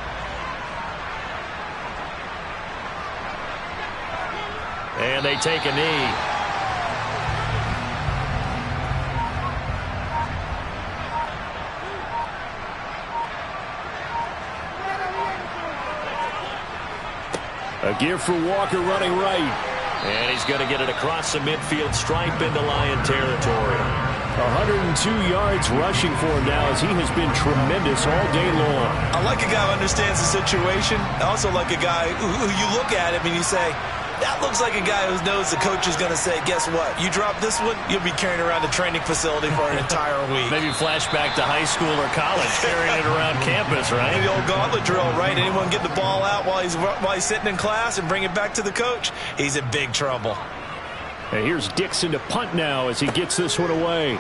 And they take a knee.
A give for Walker running right.
And he's going to get it across the midfield stripe into Lion territory.
102 yards rushing for him now as he has been tremendous all day long.
I like a guy who understands the situation. I also like a guy who you look at him and you say, that looks like a guy who knows the coach is going to say, guess what? You drop this one, you'll be carrying around the training facility for an entire week.
Maybe flashback to high school or college, carrying it around campus, right?
The old gauntlet drill, right? Anyone get the ball out while he's sitting in class and bring it back to the coach? He's in big trouble.
And here's Dixon to punt now as he gets this one away.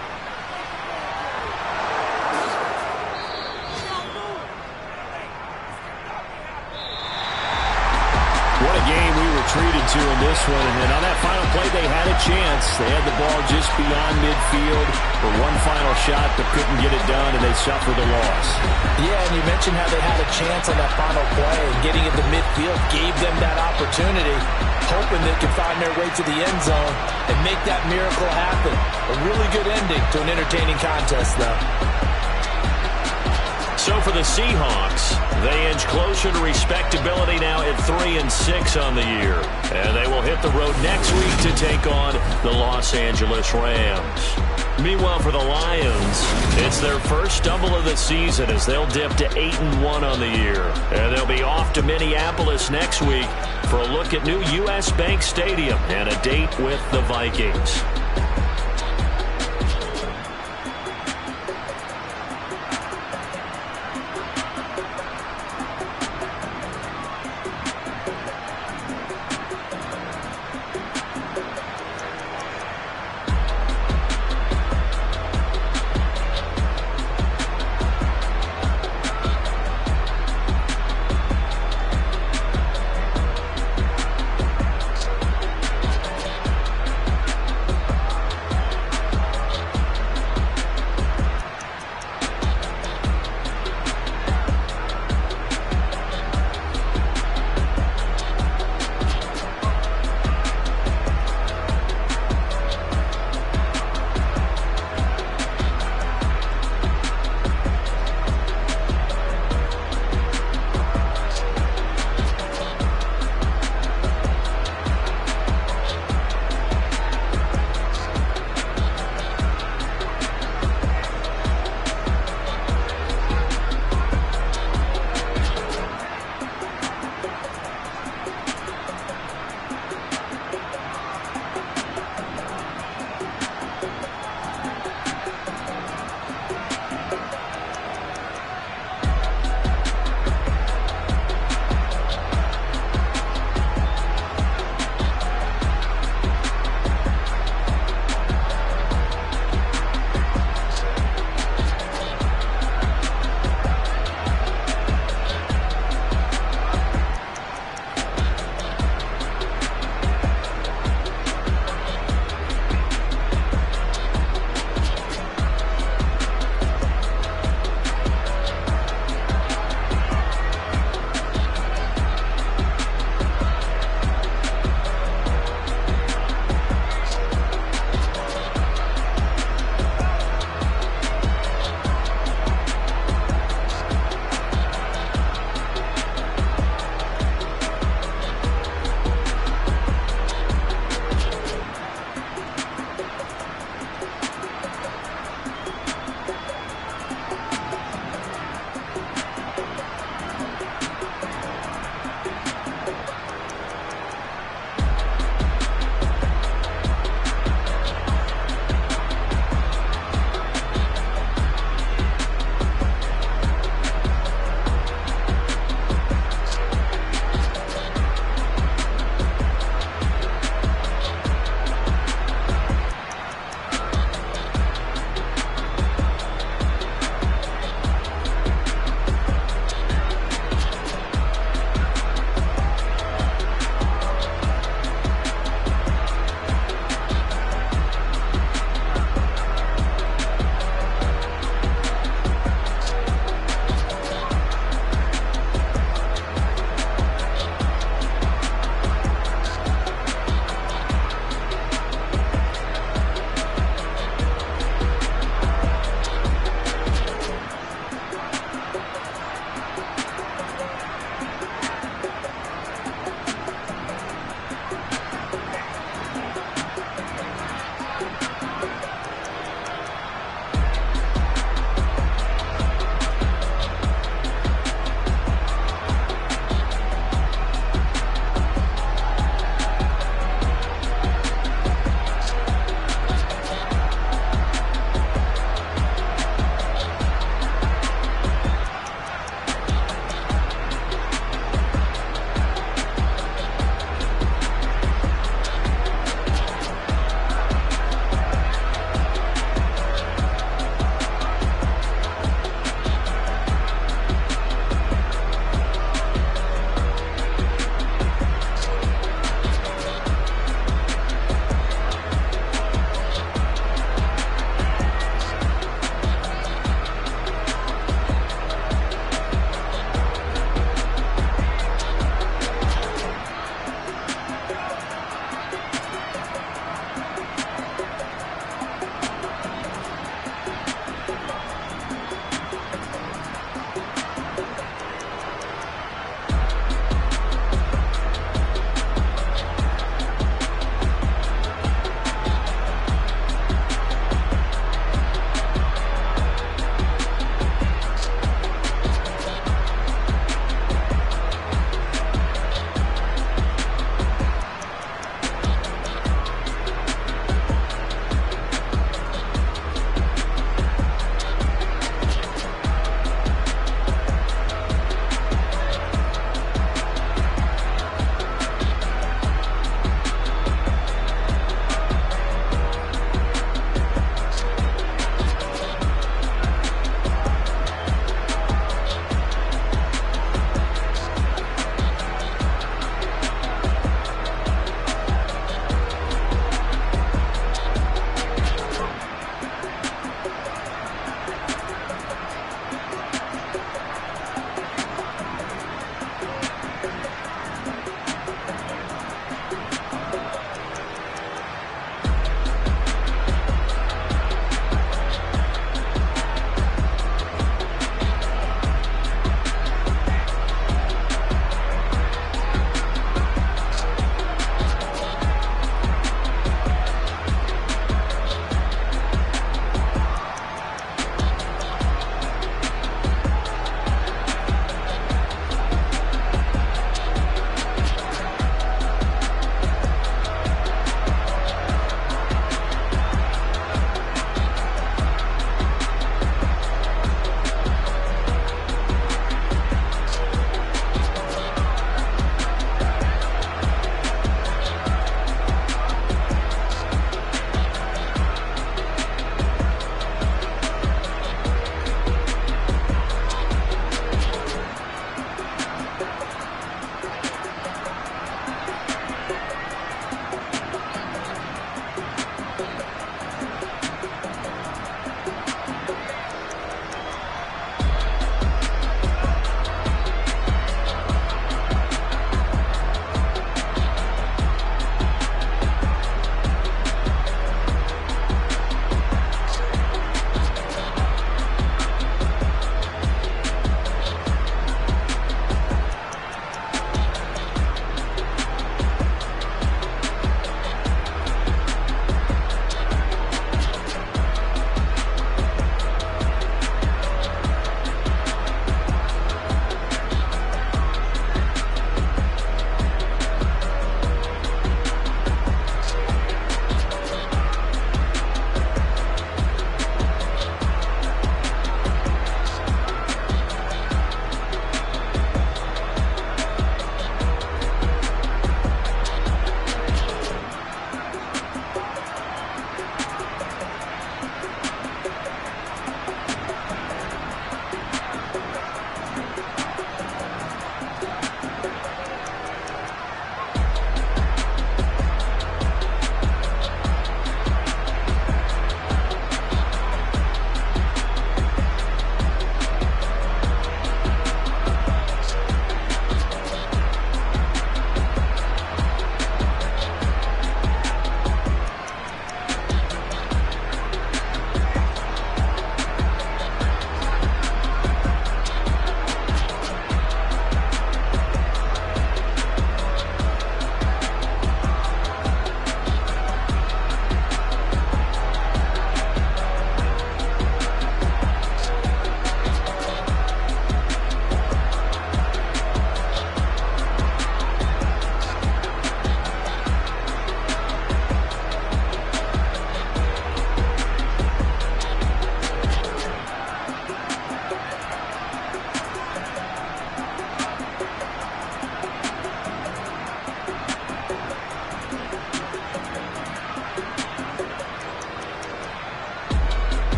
What a game we were treated to in this one. And then on that final play, they had a chance. They had the ball just beyond midfield for one final shot, but couldn't get it done, and they suffered a loss.
Yeah, and you mentioned how they had a chance on that final play, and getting into midfield gave them that opportunity, hoping they could find their way to the end zone and make that miracle happen. A really good ending to an entertaining contest, though.
So for the Seahawks, they inch closer to respectability now at 3-6 on the year. And they will hit the road next week to take on the Los Angeles Rams. Meanwhile, for the Lions, it's their first stumble of the season as they'll dip to 8-1 on the year. And they'll be off to Minneapolis next week for a look at new U.S. Bank Stadium and a date with the Vikings.